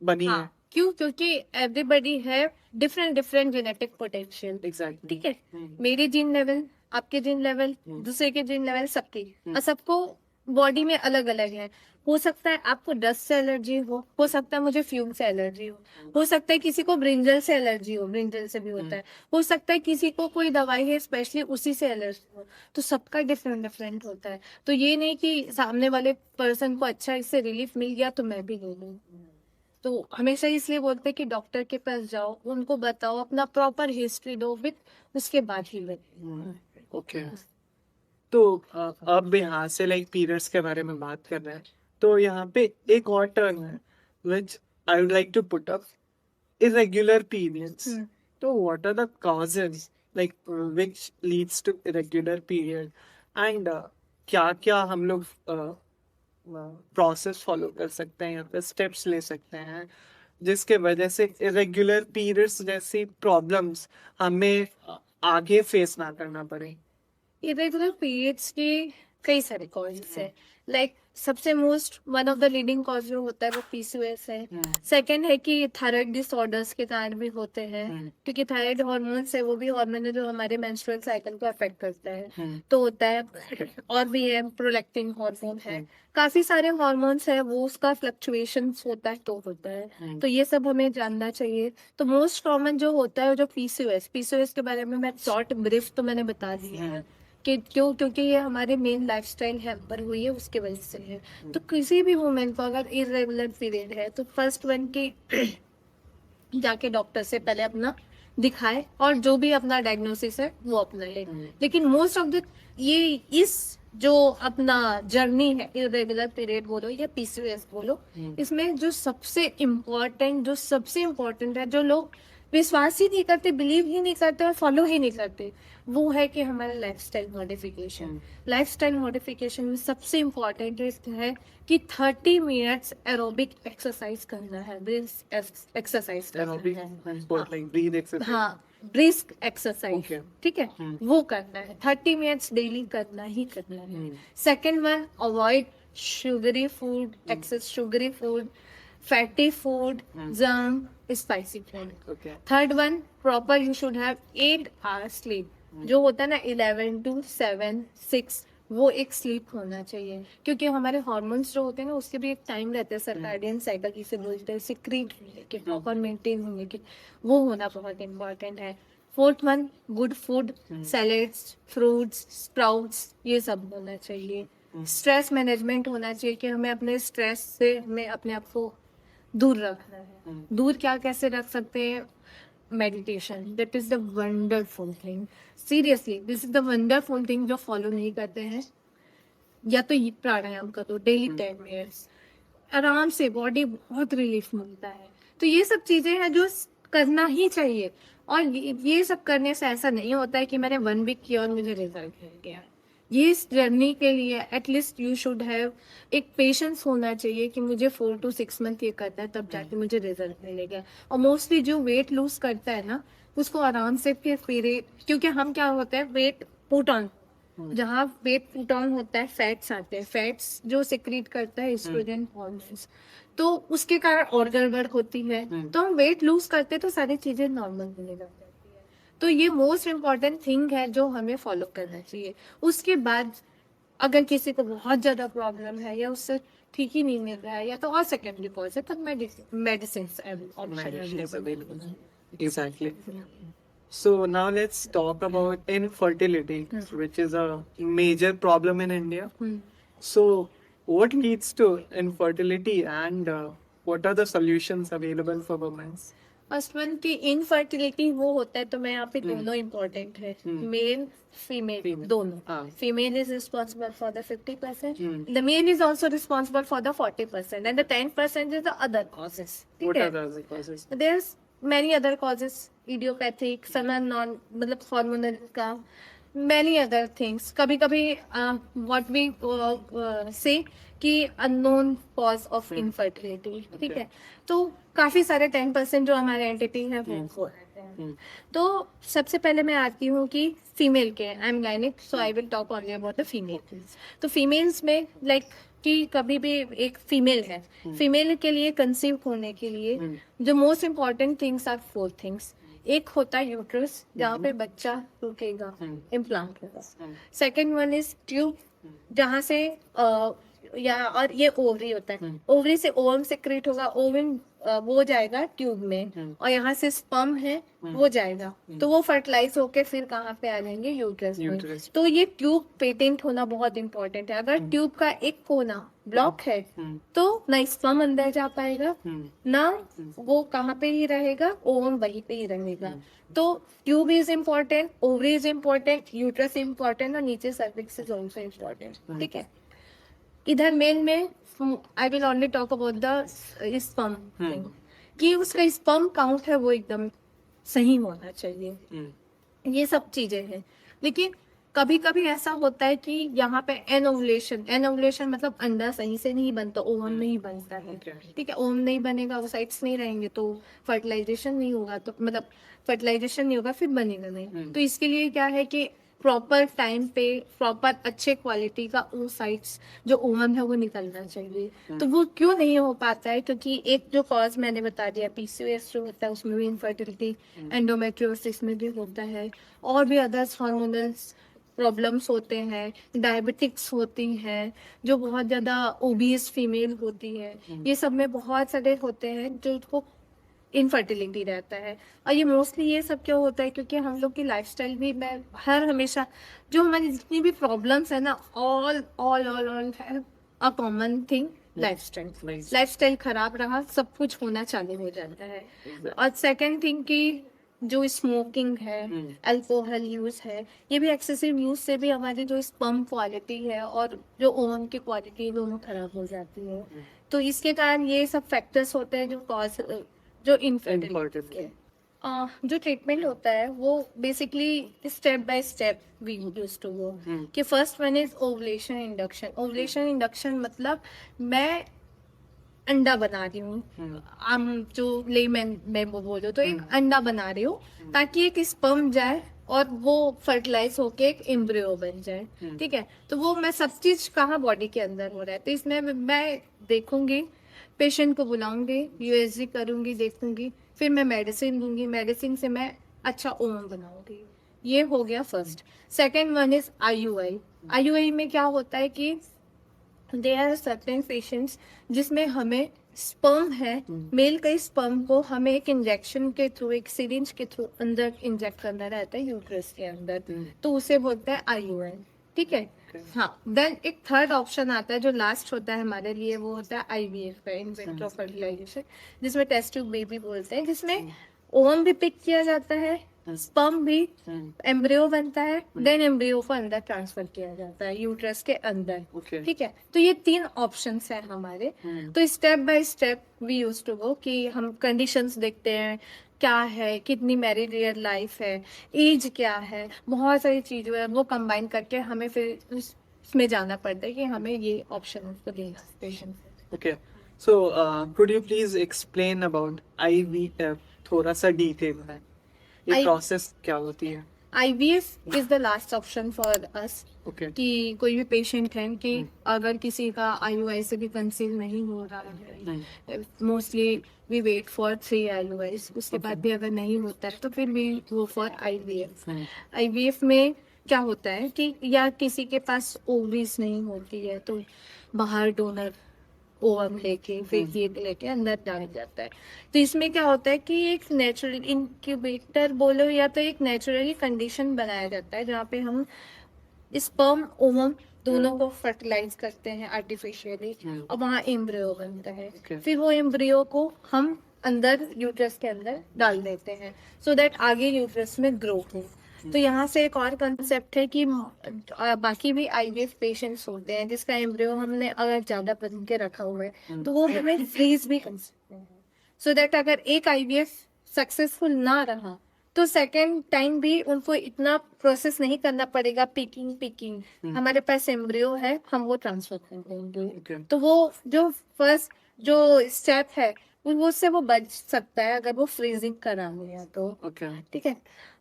बनी है। क्यों? क्योंकि एवरीबडी है different different genetic potential. Exactly. ठीक है, मेरे जीन लेवल, आपके जीन लेवल, दूसरे के जीन लेवल, सबकी और सबको बॉडी में अलग अलग है। हो सकता है आपको डस्ट से एलर्जी हो सकता है मुझे फ्यूम से एलर्जी हो सकता है किसी को ब्रिंजल से एलर्जी हो, ब्रिंजल से भी होता है, हो सकता है किसी को कोई दवाई है स्पेशली उसी से एलर्जी हो। तो सबका डिफरेंट डिफरेंट होता है। तो ये नहीं कि सामने वाले पर्सन को अच्छा इससे रिलीफ मिल गया तो मैं भी ले लूँ। तो हमेशा इसलिए बोलते हैं कि डॉक्टर के पास जाओ, उनको बताओ, अपना प्रॉपर हिस्ट्री दो, विद उसके बाद ही बताओ। ओके, तो अब यहाँ से लाइक पीरियड्स के बारे में बात कर रहे हैं, तो यहाँ पे एक और टर्म है which I would like to put up, irregular periods. तो what are the causes like which leads to irregular period, and क्या क्या हम लोग प्रोसेस फॉलो कर सकते हैं या फिर स्टेप्स ले सकते हैं जिसके वजह से इरेगुलर पीरियड्स जैसी प्रॉब्लम्स हमें आगे फेस ना करना पड़े। इरेगुलर पीरियड्स के कई सारे कॉजेस है। लाइक सबसे most one of the leading cause जो होता है वो पीसीओएस है। सेकंड है कि थायराइड डिसऑर्डर्स के कारण भी होते हैं, क्योंकि थायराइड हार्मोन्स है, वो भी हार्मोन है जो हमारे मेंस्ट्रुअल साइकिल को अफेक्ट करता है, तो होता है। और भी है प्रोलैक्टिन हार्मोन है, काफी सारे हॉर्मोन्स है, वो उसका फ्लक्चुएशंस होता है तो होता है। तो ये सब हमें जानना चाहिए। तो मोस्ट कॉमन जो होता है जो पीसीओएस के बारे में मैं शॉर्ट ब्रीफ तो मैंने बता दिया है कि क्यों, क्योंकि ये हमारे मेन लाइफस्टाइल हैम्पर हुई है उसके वजह से है। तो किसी भी वुमेन को अगर इरेगुलर पीरियड है तो फर्स्ट वन की जाके डॉक्टर से पहले अपना दिखाए और जो भी अपना डायग्नोसिस है वो अपना ले। लेकिन मोस्ट ऑफ द ये इस जो अपना जर्नी है इरेगुलर पीरियड बोलो या पीसीओएस बोलो, इसमें जो सबसे इम्पोर्टेंट है, जो लोग विश्वास ही नहीं करते, बिलीव ही नहीं करते और फॉलो ही नहीं करते, वो है कि हमारा लाइफस्टाइल मॉडिफिकेशन में सबसे इम्पोर्टेंट है कि 30 मिनट्स एरोबिक एक्सरसाइज करना है, ब्रिस्क एक्सरसाइज करना है। हाँ, ब्रिस्क एक्सरसाइज, ठीक है, वो करना है 30 मिनट्स डेली, करना ही करना है। Second one, avoid sugary food, excess sugary food, fatty food, junk, spicy food. Third one, proper you should have 8 hours sleep. जो होता है ना 11 to 7, 6, वो एक स्लीप होना चाहिए, क्योंकि हमारे हार्मोन्स जो होते हैं ना उसके भी एक टाइम रहता है, सर्काडियन साइकिल जिसे बोलते हैं, सिक्रीट होने के, प्रॉपर मेंटेन होने के, वो होना बहुत इम्पोर्टेंट है। Fourth one, good food, salads, fruits, sprouts, ये सब होना चाहिए। स्ट्रेस मैनेजमेंट होना चाहिए कि हमें अपने स्ट्रेस से हमें अपने आप को दूर रखना है। दूर क्या कैसे रख सकते हैं? Meditation, that is the wonderful thing, seriously this is the wonderful thing. जो फॉलो नहीं करते हैं, या तो ये प्राणायाम करो डेली 10 मिनट्स, आराम से बॉडी बहुत रिलीफ मिलता है। तो ये सब चीजें हैं जो करना ही चाहिए। और ये सब करने से ऐसा नहीं होता है कि मैंने 1 वीक किया और मुझे रिजल्ट मिल गया। ये इस जर्नी के लिए एटलीस्ट यू शुड हैव एक पेशेंस होना चाहिए कि मुझे 4 to 6 मंथ ये करना है, तब जाके मुझे रिजल्ट मिलेगा। और मोस्टली जो वेट लूज करता है ना, उसको आराम से फिर क्योंकि हम क्या होता है, वेट पुट ऑन, जहाँ वेट पुट ऑन होता है फैट्स आते हैं, फैट्स जो सिक्रीट करता है एस्ट्रोजन हार्मोन्स, तो उसके कारण और गड़बड़ होती है। तो हम वेट लूज करते तो सारी चीजें नॉर्मल होने लग जाती है। तो ये मोस्ट इम्पॉर्टेंट थिंग है जो हमें फॉलो करना चाहिए। उसके बाद अगर किसी को बहुत ज्यादा प्रॉब्लम है या उससे ठीक ही नहीं मिल रहा है, या तो और सेकेंडरी कॉज है, तो medicine option. Exactly. So now let's talk about infertility, which is a major problem in India. So what leads to infertility, and what are the solutions available for women? First one की infertility वो होता है, तो मैं यहाँ पे दोनों important है, मेल फीमेल दोनों। Female is responsible for the 50%, the male is also responsible for the 40%, and the 10% is the other causes. What are the other causes? There is many other causes, idiopathic, some are known, मतलब hormonal का, many other things. कभी कभी what we say कि unknown cause of infertility, ठीक है। तो काफी सारे 10% जो हमारे एंटिटी है वो हो रहते हैं। तो सबसे पहले मैं आती हूँ कि फीमेल के, I am gynaec, so I will talk only about the female. तो फीमेल्स में लाइक कि कभी भी एक फीमेल है, फीमेल के लिए कंसीव होने के लिए जो most important things are 4 things. एक होता है यूट्रस, जहाँ पे बच्चा रुकेगा, इम्प्लांट होगा। सेकेंड वन इज ट्यूब, जहाँ से या और ये ओवरी होता है, ओवरी से ओवम सेक्रेट होगा, ओवम वो जाएगा ट्यूब में, और यहाँ से स्पर्म है वो जाएगा, तो वो फर्टिलाइज होके फिर कहाँ पे आ जाएंगे, यूट्रस में। तो ये ट्यूब पेटेंट होना बहुत इंपॉर्टेंट है। अगर ट्यूब का एक कोना ब्लॉक है तो ना स्पर्म अंदर जा पाएगा, ना वो कहाँ पे ही रहेगा, ओवम वहीं पे ही रहेगा। तो tube is important, ovary is important, uterus important, और नीचे सर्विक्स इज ऑल्सो इम्पोर्टेंट, ठीक है। इधर मेल में I will only talk about the sperm thing, कि उसका स्पर्म काउंट है वो एकदम सही होना चाहिए। ये सब चीजें हैं। लेकिन कभी कभी ऐसा होता है कि यहाँ पे एनोवुलेशन मतलब अंडा सही से नहीं बनता, ओवम नहीं बनता है। Okay. ठीक है, ओवम नहीं बनेगा, ओसाइट्स नहीं रहेंगे तो फर्टिलाइजेशन नहीं होगा, तो मतलब फर्टिलाइजेशन नहीं होगा फिर बनेगा नहीं। तो इसके लिए क्या है कि प्रॉपर टाइम पे प्रॉपर अच्छे क्वालिटी का ओसाइट्स जो ओवम है वो निकलना चाहिए। तो वो क्यों नहीं हो पाता है, क्योंकि एक जो कॉज मैंने बता दिया पीसीओएस जो होता है उसमें भी इनफर्टिलिटी, एंडोमेट्रियोसिस में भी होता है, और भी अदर्स हार्मोनल प्रॉब्लम्स होते हैं, डायबिटिक्स होती हैं, जो बहुत ज़्यादा ओबीस फीमेल होती है, ये सब में बहुत सारे होते हैं जो को इनफर्टिलिटी रहता है। और ये मोस्टली ये सब क्यों होता है, क्योंकि हम लोग की लाइफस्टाइल भी, मैं हर हमेशा जो हमारी जितनी भी प्रॉब्लम्स है ना, ऑल ऑल ऑल ऑल है a common thing, lifestyle. Lifestyle खराब रहा सब कुछ होना चालू हो जाता है। और सेकंड थिंग की जो स्मोकिंग है, अल्कोहल यूज है, ये भी एक्सेसिव यूज से भी हमारी जो स्पर्म क्वालिटी है और जो ओवम की क्वालिटी है दोनों खराब हो जाती है। तो इसके कारण ये सब फैक्टर्स होते हैं जो कॉज जो इनफर्टिलिटी के। जो ट्रीटमेंट होता है वो basically step by step we use to go. कि first one is ovulation induction. Ovulation induction मतलब मैं अंडा बना रही हूँ, हम जो लेमैन में वो बोलो तो एक अंडा बना रही हूँ ताकि एक स्पर्म जाए और वो फर्टिलाइज होके एक एम्ब्रियो बन जाए। ठीक है, तो वो मैं सब चीज कहाँ बॉडी के अंदर हो रहा है, तो इसमें मैं देखूंगी, पेशेंट को बुलाऊंगी, यूएसजी करूंगी, देखूंगी, फिर मैं मेडिसिन दूंगी, मेडिसिन से मैं अच्छा ओम बनाऊंगी। ये हो गया first. Second one is IUI. IUI में क्या होता है कि देयर आर सर्टेन पेशेंट्स जिसमें हमें स्पर्म है, मेल के स्पर्म को हमें एक इंजेक्शन के थ्रू, एक सिरिंज के थ्रू अंदर इंजेक्ट करना रहता है यूट्रस के अंदर, तो उसे बोलते हैं आईयूआई। ठीक है, हाँ। देन एक थर्ड ऑप्शन आता है जो लास्ट होता है हमारे लिए, वो होता है आईवीएफ का, इन विट्रो फर्टिलाइजेशन, जिसमें टेस्ट ट्यूब बेबी बोलते हैं, जिसमें ओवम भी पिक किया जाता है, स्पर्म भी, एम्ब्रियो बनता है, देन एम्ब्रियो को अंदर ट्रांसफर किया जाता है यूट्रस के अंदर। ठीक है, तो ये तीन ऑप्शंस हैं हमारे। तो step by step we use to go कि हम कंडीशंस देखते हैं, क्या है, कितनी मैरिड ईयर लाइफ है, एज क्या है, बहुत सारी चीजें हैं, वो कंबाइन करके हमें फिर उसमें जाना पड़ता है कि हमें ये ऑप्शन तो देना patient. Okay. So, could you please explain about IVF थोड़ा सा डिटेल में? ये I- प्रोसेस क्या होती है? IVF is the last option for us. Okay. कि कोई भी पेशेंट है कि अगर किसी का IUI से भी कंसीव नहीं हो रहा है, mostly we wait for 3 IUIs, उसके बाद भी अगर नहीं होता है तो फिर we go for IVF। IVF में क्या होता है कि या किसी के पास ओवरीज नहीं होती है तो बाहर डोनर ओवम लेके फिर ये लेके अंदर डाल जाता है। तो इसमें क्या होता है कि एक नेचुरल इंक्यूबेटर बोलो या तो एक नेचुरली कंडीशन बनाया जाता है जहाँ पे हम स्पर्म ओवम दोनों को फर्टिलाइज करते हैं आर्टिफिशियली, और वहाँ एम्ब्रियो बनता है। फिर वो एम्ब्रियो को हम अंदर यूट्रस के अंदर डाल देते हैं सो दैट आगे यूट्रस में ग्रोथ हो। तो यहाँ से एक और कंसेप्ट है कि बाकी भी आईवीएफ पेशेंट्स होते हैं जिसका एम्ब्रियो हमने अगर ज्यादा बन के रखा हुआ है तो वो हमें फ्रीज भी कर सकते हैं, सो दैट अगर एक आईवीएफ सक्सेसफुल ना रहा तो सेकेंड टाइम भी उनको इतना प्रोसेस नहीं करना पड़ेगा, पिकिंग हमारे पास एम्ब्रियो है, हम वो ट्रांसफर कर देंगे। तो वो जो फर्स्ट जो स्टेप है वो उससे वो बच सकता है अगर वो फ्रीजिंग करा लिया तो। ठीक है,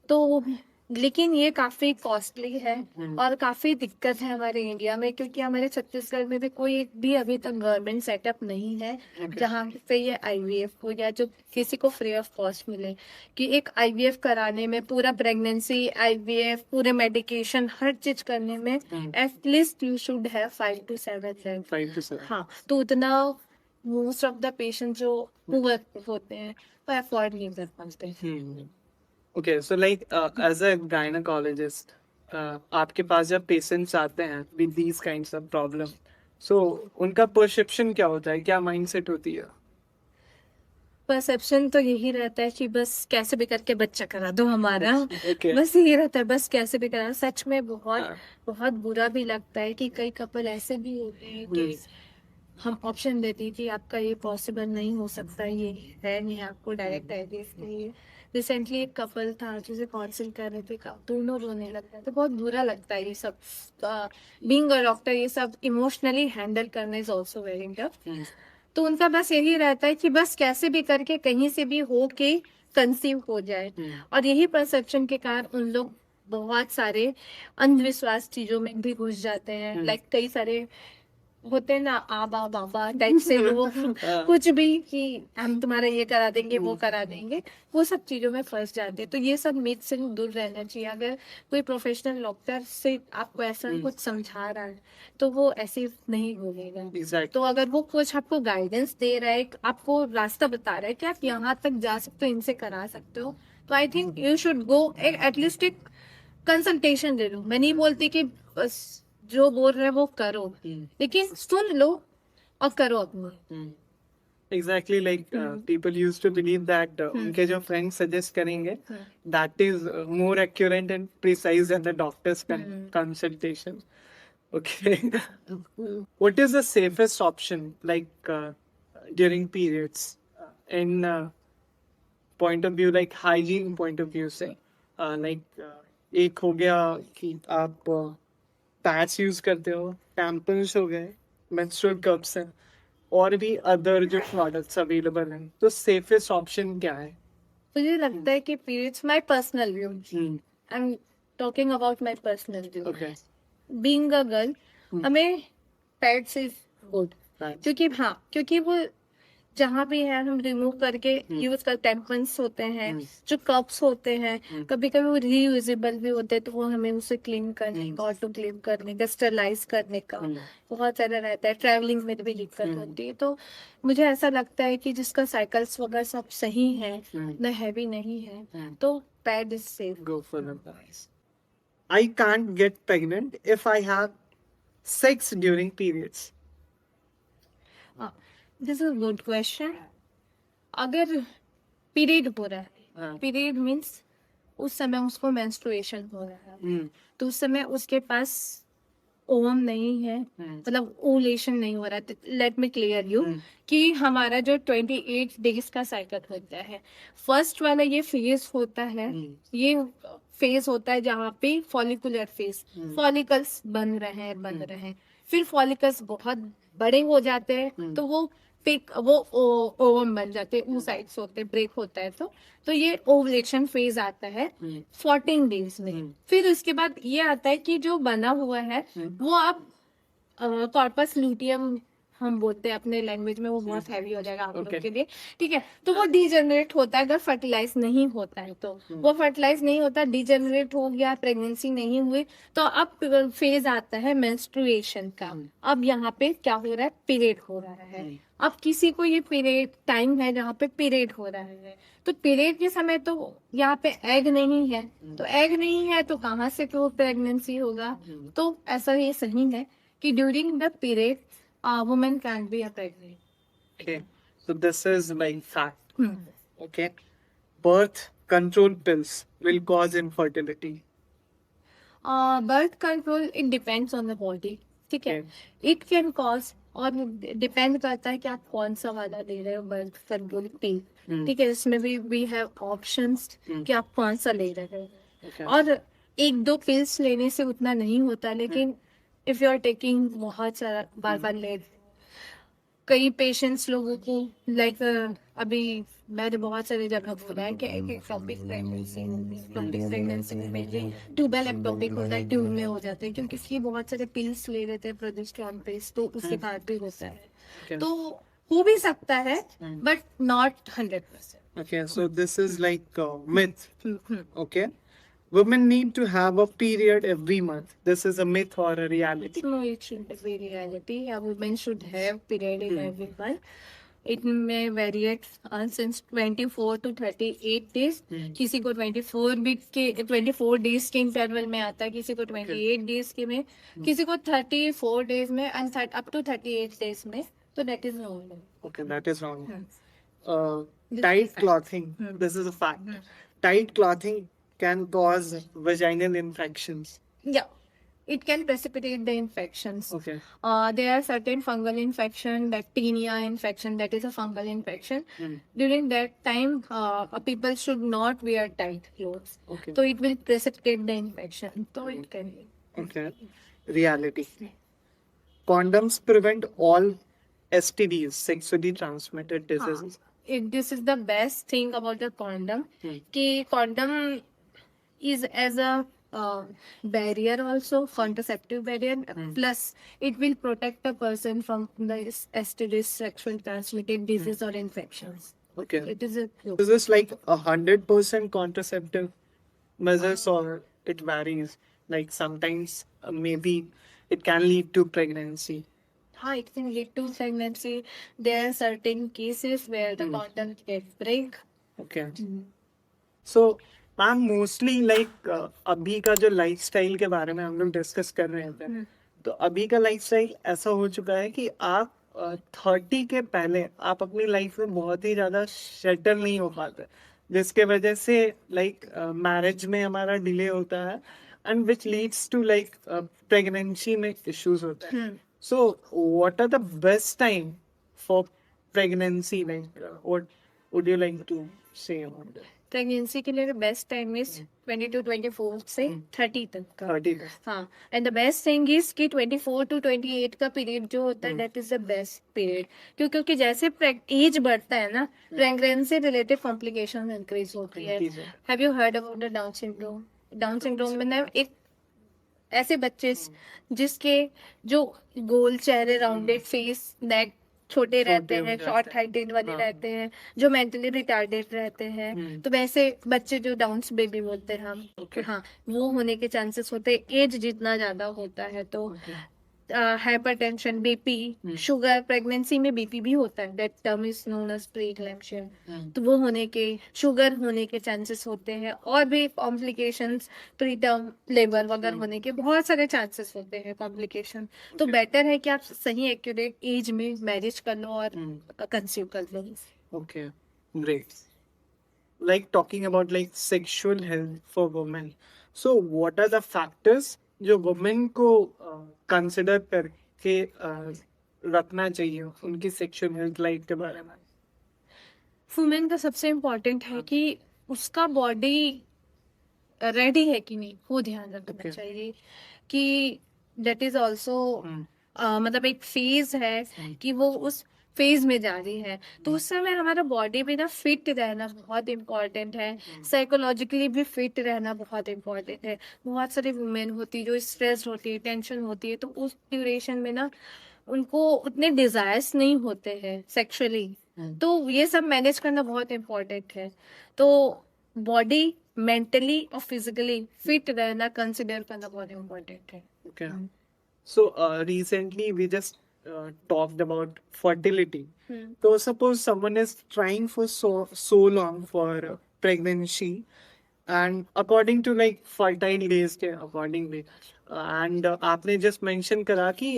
तो लेकिन ये काफी कॉस्टली है और काफी दिक्कत है हमारे इंडिया में, क्योंकि हमारे छत्तीसगढ़ में भी कोई भी अभी तक गवर्नमेंट सेटअप नहीं है जहाँ पे ये आईवीएफ हो या जो किसी को फ्री ऑफ कॉस्ट मिले। कि एक आईवीएफ कराने में पूरा प्रेगनेंसी, आईवीएफ, पूरे मेडिकेशन, हर चीज करने में at least you should have 5 to 7 lakh. हाँ, तो उतना मोस्ट ऑफ द पेशेंट जो पुअर होते हैं वो अफोर्ड नहीं कर पाते। Okay, so like as a gynecologist, आपके पास जब पेशेंट्स आते हैं with these kinds of problem, so उनका परसेप्शन क्या होता है, क्या माइंडसेट होती है? परसेप्शन तो यही रहता है कि बस कैसे भी करके बच्चा करा दो हमारा। Okay. बस यही रहता है, बस कैसे भी करा। सच में बहुत हाँ. बहुत बुरा भी लगता है कि कई कपल ऐसे भी होते हैं कि हम ऑप्शन देती थी आपका ये पॉसिबल नहीं हो सकता, ये है नहीं, आपको डायरेक्ट आईवीएफ चाहिए, रिसेंटली एक कपल था जिसे काउंसिल कर रहे थे, दोनों रोने लगते हैं, तो बहुत बुरा लगता है ये सब। बीइंग अ डॉक्टर ये सब इमोशनली हैंडल करना इज ऑल्सो वेरी टफ। तो उनका बस यही रहता है कि बस कैसे भी करके कहीं से भी हो के कंसीव हो जाए। और यही परसेप्शन के कारण उन लोग बहुत सारे अंधविश्वास चीजों में भी घुस जाते हैं। लाइक कई सारे होते हैं ना, आबा बाबा टाइप से लोग कुछ भी कि हम तुम्हारा ये करा देंगे वो करा देंगे, वो सब चीजों में फंस जाते हैं। तो ये सब मिथ से दूर रहना चाहिए। अगर कोई प्रोफेशनल डॉक्टर से आपको ऐसा कुछ समझा रहा है तो वो ऐसे नहीं बोलेगा। Exactly. तो अगर वो कुछ आपको गाइडेंस दे रहा है, आपको रास्ता बता रहा है कि आप यहाँ तक जा सकते हो, इनसे करा सकते हो, तो I think you should go at least एक कंसल्टेशन ले लो। मैं नहीं बोलती कि बस जो बोल रहे हैं वो करो, लेकिन सुन लो और करो अपने। Exactly, like people used to believe that उनके जो friends suggest करेंगे that is more accurate and precise than the doctor's consultation. Okay. What is the safest option like during periods in point of view, like hygiene point of view से like एक हो गया कि आप patch use करते हो, टैम्पन्स हो गए, मेंस्ट्रुअल कप्स हैं, और भी अदर जो प्रोडक्ट्स अवेलेबल हैं, तो सेफेस्ट ऑप्शन क्या है? मुझे लगता है कि periods, my personal view, I am talking about my personal view, okay, being a girl, हमें पैड्स इज गुड। क्योंकि वो जहाँ भी है हम रिमूव करके यूज कर, टेम्पन्स होते हैं, जो कप्स होते हैं, कभी कभी वो रीयूजेबल भी होते हैं, तो वो हमें उसे क्लीन करने का, ऑटो क्लीन करने का, स्टरलाइज करने का बहुत सारा रहता है। ट्रैवलिंग में भी दिक्कत होती है। तो मुझे ऐसा लगता है कि जिसका साइकिल्स वगैरह सब सही है, न हैवी नहीं है, तो pad is safe. go for the price. I can't get pregnant if I have sex during periods. This is good question. अगर पीरियड हो रहा है, हाँ. पीरियड मीन्स उस समय उसको मेंस्ट्रुएशन हो रहा है, तो उस समय उसके पास ओवम नहीं है, मतलब ओवुलेशन नहीं हो रहा है। लेट मी क्लियर यू कि हमारा जो 28 डेज का साइकिल होता है, फर्स्ट वाला ये फेज होता है, ये फेज होता है जहाँ पे फॉलिकुलर फेज, फॉलिकल्स बन रहे हैं, फिर फॉलिकल्स बहुत बड़े हो जाते हैं, तो वो ओवम बन जाते हैं, oocytes होते हैं, ब्रेक होता है, तो ये ओवुलेशन फेज आता है 14 डेज में। फिर उसके बाद ये आता है कि जो बना हुआ है वो आप कॉर्पस लूटियम हम बोलते हैं अपने लैंग्वेज में, वो बहुत हैवी हो जाएगा आप लोग के लिए, ठीक है। तो वो डीजेनरेट होता है अगर फर्टिलाइज नहीं होता है, तो वो फर्टिलाइज नहीं होता, डीजेनरेट हो गया, प्रेगनेंसी नहीं हुई, तो अब फेज आता है मेंस्ट्रुएशन का। अब यहाँ पे क्या हो रहा है, पीरियड हो रहा है। अब किसी को ये पीरियड टाइम है जहाँ पे पीरियड हो रहा है, तो पीरियड के समय तो यहाँ पे एग नहीं है, तो एग नहीं है तो कहाँ से तो प्रेगनेंसी होगा। तो ऐसा ये सही है कि during the period woman can't be a pregnant. Okay, so this is like fact. Okay, birth control pills will cause infertility. Birth control, it depends on the body, ठीक है। It can cause, और depend करता है कि आप कौन सा वाला ले रहे हो बर्थ कंट्रोल पिल, ठीक है। इसमें भी वी हैव ऑप्शंस कि आप कौन सा ले रहे हो। और एक दो पिल्स लेने से उतना नहीं होता, लेकिन इफ यू आर टेकिंग बहुत सारा बार बार ले, कई पेशेंट्स लोगों को लाइक अभी मैंने बहुत सारी जगह बोला है कि एक्टोपिक प्रेगनेंसी में ट्यूबल एक्टोपिक होता है, ट्यूब में हो जाते हैं, क्योंकि इसलिए बहुत सारे पिल्स ले रहे थे प्रोजेस्टेरोन पिल्स, तो उसके बाद भी होता है। तो हो भी सकता है but not 100%. Okay, so this is like myth. Okay, women need to have a period every month. This is a myth or a reality? No, it shouldn't be reality. A woman should have period in every month. It may vary since 24 to 38 days. किसी को 24 days के interval में आता है, किसी को 28 days के में, किसी को 34 days में, and up to 38 days में. So that is normal. Okay, that is wrong. Tight clothing. This is a fact. Tight clothing can cause vaginal infections. Yeah, it can precipitate the infections. Okay. There are certain fungal infection, bacteria infection, that is a fungal infection. During that time, people should not wear tight clothes. Okay. So it will precipitate the infection. So it can be. Okay. Reality. Condoms prevent all STDs, sexually transmitted diseases. This is the best thing about the condom. कि condom is as a barrier also, contraceptive barrier, plus it will protect a person from the STDs, sexual transmitted disease or infections. Okay. It is a Is this like 100% contraceptive measures or it varies? Like sometimes maybe it can lead to pregnancy. it can lead to pregnancy. There are certain cases where the condom get break. Okay. So ma'am mostly like अभी का जो lifestyle के बारे में हम लोग discuss कर रहे थे, तो अभी का लाइफस्टाइल ऐसा हो चुका है कि आप 30 के पहले आप अपनी लाइफ में बहुत ही ज्यादा सेटल नहीं हो पाते, जिसके वजह से लाइक मैरिज में हमारा डिले होता है and which leads to like pregnancy में इश्यूज होते हैं. So what are the best time for pregnancy, like what would you like to say about that? Pregnancy के लिए बेस्ट टाइम इज 22 to 24 से 30 तक का. 30. हाँ, and the best thing is कि 24 to 28 का पीरियड जो होता है that is the best period. क्योंकि जैसे एज बढ़ता है ना, प्रेगनेंसी रिलेटेड कॉम्प्लिकेशन इंक्रीज होती है. Have you heard about the down syndrome? Down syndrome में ना एक ऐसे बच्चे जिसके जो गोल चेहरे, राउंडेड फेस, नेक छोटे रहते हैं, शॉर्ट हाइटेड वाले रहते हैं, जो मेंटली रिटार्डेड रहते हैं, तो वैसे बच्चे जो डाउन्स बेबी बोलते हैं हम, हाँ, वो होने के चांसेस होते हैं एज जितना ज्यादा होता है. तो हाइपरटेंशन, बीपी, शुगर, प्रेगनेंसी में बीपी भी होता है, that term is known as pre-eclampsia. तो वो होने के, शुगर होने के चांसेस होते हैं, और भी कॉम्प्लिकेशंस, प्री टर्म लेबर वगैरह होने के बहुत सारे चांसेस होते हैं कॉम्प्लिकेशन. तो बेटर है कि आप सही एक्यूरेट एज में मैरिज कर लो और कंसीव कर लो. Okay, great. Like talking about like sexual health for women. So what are the factors जो women को consider करके रखना चाहिए उनकी sexual health life के बारे में? वुमेन का सबसे इम्पोर्टेंट है कि उसका बॉडी रेडी है कि नहीं, वो ध्यान रखना Okay. चाहिए. कि दैट इज ऑल्सो मतलब एक फेज है कि वो उस फेज में जा रही है, तो उस समय हमारा बॉडी भी ना फिट रहना बहुत इम्पोर्टेंट है. साइकोलॉजिकली भी फिट रहना बहुत इम्पोर्टेंट है. बहुत सारी वुमेन होती है जो स्ट्रेस होती है, टेंशन होती है, तो उस ड्यूरेशन में ना उनको उतने डिजायर्स नहीं होते हैं सेक्सुअली. तो ये सब मैनेज करना बहुत इम्पोर्टेंट है. तो बॉडी मेंटली और फिजिकली फिट रहना कंसिडर करना बहुत इम्पोर्टेंट है. Okay. So recently we just talked about fertility. So suppose someone is trying for so long for pregnancy, and according to like fertile days के accordingly, and आपने just mention करा कि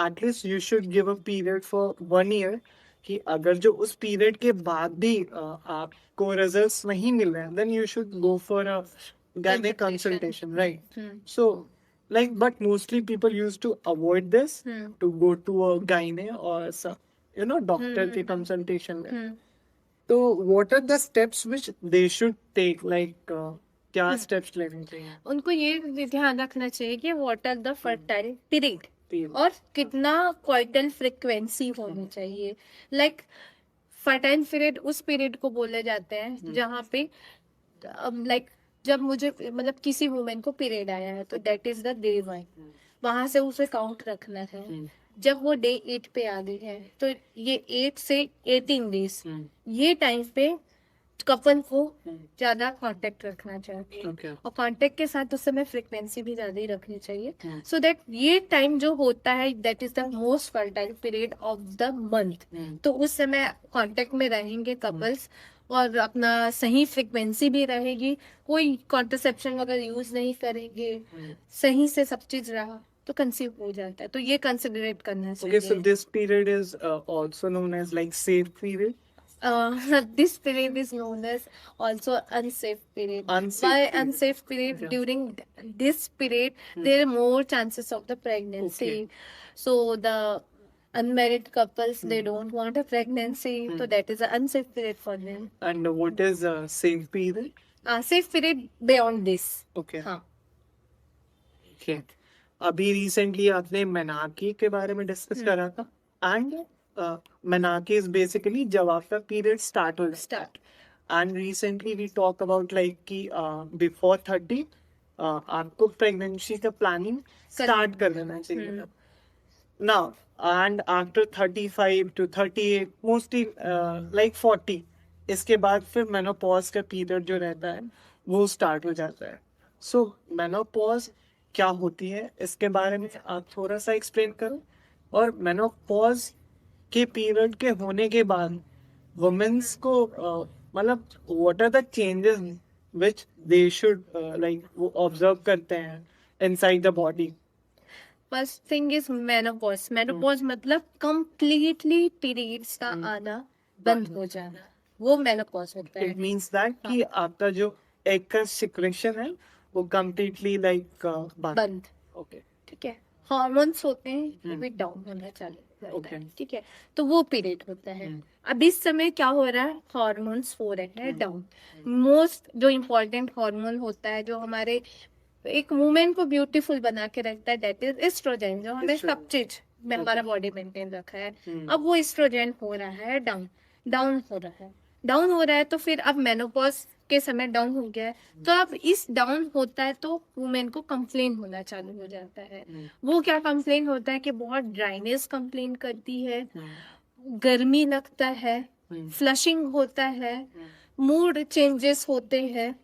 at least you should give a period for 1 year, कि अगर जो उस period के बाद भी आपको results नहीं मिल रहे हैं, then you should go for a gynae consultation, right? So like, but mostly people used to avoid this to go to a gynae or some, doctor की consultation में. तो what are the steps which they should take, like क्या steps लेने चाहिए? उनको ये ध्यान रखना चाहिए कि what are the fertile period Period. और कितना क्वार्टल फ्रिक्वेंसी होनी चाहिए. लाइक फर्टाइल पीरियड उस पीरियड को बोले जाते हैं जहाँ पे लाइक जब मुझे मतलब किसी वुमेन को पीरियड आया है तो दैट इज द डे 1, वहां से उसे काउंट रखना है. जब वो डे 8 पे आ गई है तो ये 8 से 18 डेज, ये टाइम पे कपल को ज्यादा कांटेक्ट रखना चाहिए. Okay. और कांटेक्ट के साथ उस समय फ्रिक्वेंसी भी ज्यादा ही रखनी चाहिए, सो दैट ये टाइम जो होता है that is the most fertile period of the month. तो उस समय कांटेक्ट में रहेंगे कपल्स और अपना सही फ्रिक्वेंसी भी रहेगी, कोई कॉन्ट्रासेप्शन वगैरह यूज नहीं करेंगे, सही से सब चीज रहा तो कंसीव हो जाता है. तो ये कंसिडरेट करना Okay, so चाहिए. this period is also known as like safe period. This period is known as also unsafe period. Unsafe By period. unsafe period, Yeah. during this period, there are more chances of the pregnancy. So the unmarried couples, they don't want a pregnancy, so that is an unsafe period for them. And what is safe period? Safe period beyond this. Okay. हाँ. Okay. अभी recently आपने menarche के बारे में discuss करा था and menarche is basically जब आपका पीरियड स्टार्ट हो Start. And recently we talk about like कि बिफोर 30 आपको प्रेगनेंसी का प्लानिंग स्टार्ट कर देना चाहिए now and after 35 to 38 mostly like 40 इसके बाद फिर मेनोपॉज का पीरियड जो रहता है वो स्टार्ट हो जाता है सो मेनोपॉज क्या होती है इसके बारे में आप थोड़ा सा एक्सप्लेन करो और मेनोपॉज के पीरियड के होने के बाद वुमेन्स को मतलब what are the changes which they should like वो ऑब्जर्व करते हैं inside the body first thing is menopause. Menopause मतलब कंप्लीटली पीरियड्स का आना बंद हो जाना, वो मेनोपॉज होता है. इट मींस दैट कि आपका जो एग का सिक्रेशन है वो कंप्लीटली लाइक बंद. ओके ठीक है. हार्मोन्स होते हैं वो भी डाउन होना चालू हो जाता Okay. है. ठीक है. तो वो पीरियड होता है. अब इस समय क्या हो रहा है, हार्मोन्स हो रहे हैं डाउन. मोस्ट जो इम्पोर्टेंट हार्मोन होता है जो हमारे एक वुमेन को ब्यूटीफुल बना के रखता है, दैट इज एस्ट्रोजन, जो हमें सब चीज में हमारा बॉडी मेंटेन रखा है. अब वो एस्ट्रोजन हो रहा है डाउन. डाउन हो रहा है तो फिर अब मेनोपॉज के समय डाउन हो गया है, तो अब इस डाउन होता है तो वुमेन को कंप्लेन होना चालू हो जाता है. वो क्या कंप्लेन होता है कि बहुत ड्राइनेस कंप्लेन करती है, गर्मी लगता है, फ्लशिंग होता है, मूड चेंजेस होते हैं.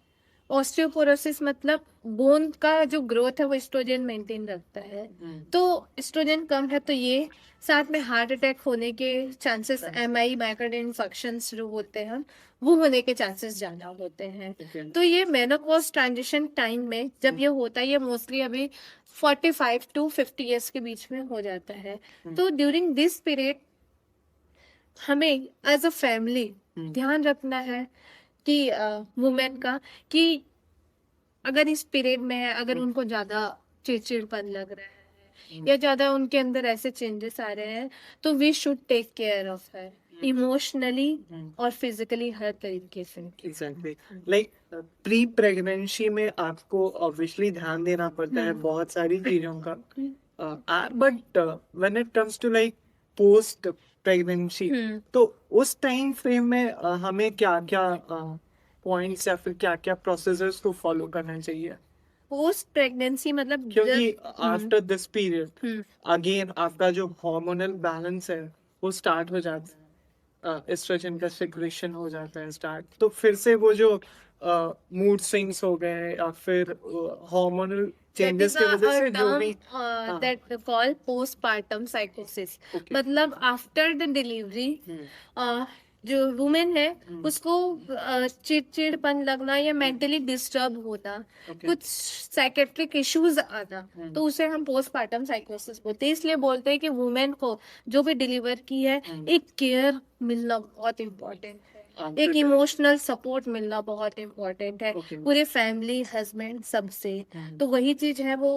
ऑस्टियोपोरोसिस मतलब बोन का जो ग्रोथ है वो एस्ट्रोजन मेंटेन रखता है. तो एस्ट्रोजन कम है तो ये साथ में हार्ट अटैक होने के चांसेस, एमआई मायोकार्डियल इंफेक्शंस जो होते हैं वो होने के चांसेस ज्यादा होते हैं. तो ये मेनोपॉज ट्रांजिशन टाइम में जब ये होता है, ये मोस्टली अभी 45 to 50 इयर्स के बीच में हो जाता है. तो ड्यूरिंग दिस पीरियड हमें एज अ फैमिली ध्यान रखना है कि वुमेन का कि अगर इस पीरियड में है, अगर उनको ज्यादा चिड़चिड़पन लग रहा है या ज्यादा उनके अंदर ऐसे चेंजेस आ रहे हैं, तो we should take care of her emotionally और फिजिकली, हर तरीके से. एग्जैक्टली लाइक प्री प्रेगनेंसी में आपको ऑब्वियसली ध्यान देना पड़ता है बहुत सारी चीजों का but when it comes to like post pregnancy तो उस टाइम फ्रेम में हमें क्या क्या पॉइंट्स या फिर क्या क्या प्रोसेसेस को फॉलो करना चाहिए पोस्ट प्रेगनेंसी मतलब क्योंकि आफ्टर दिस पीरियड अगेन आपका जो हार्मोनल बैलेंस है वो स्टार्ट हो जाता है, एस्ट्रोजन का सिक्रेशन हो जाता है स्टार्ट, तो फिर से वो जो मूड स्विंग्स हो गए या फिर हार्मोनल चेंजेस की वजह से जो भी that called postpartum psychosis. Okay. मतलब आफ्टर द डिलीवरी जो वुमेन है उसको चिड़चिड़पन लगना या मेंटली डिस्टर्ब होना, कुछ साइकेट्रिक इश्यूज आना, तो उसे हम पोस्टपार्टम साइकोसिस बोलते हैं. इसलिए बोलते हैं कि वुमेन को जो भी डिलीवर की है एक केयर मिलना बहुत इम्पोर्टेंट है, एक इमोशनल सपोर्ट मिलना बहुत इम्पोर्टेंट है पूरे फैमिली, हस्बैंड, सबसे. तो वही चीज है वो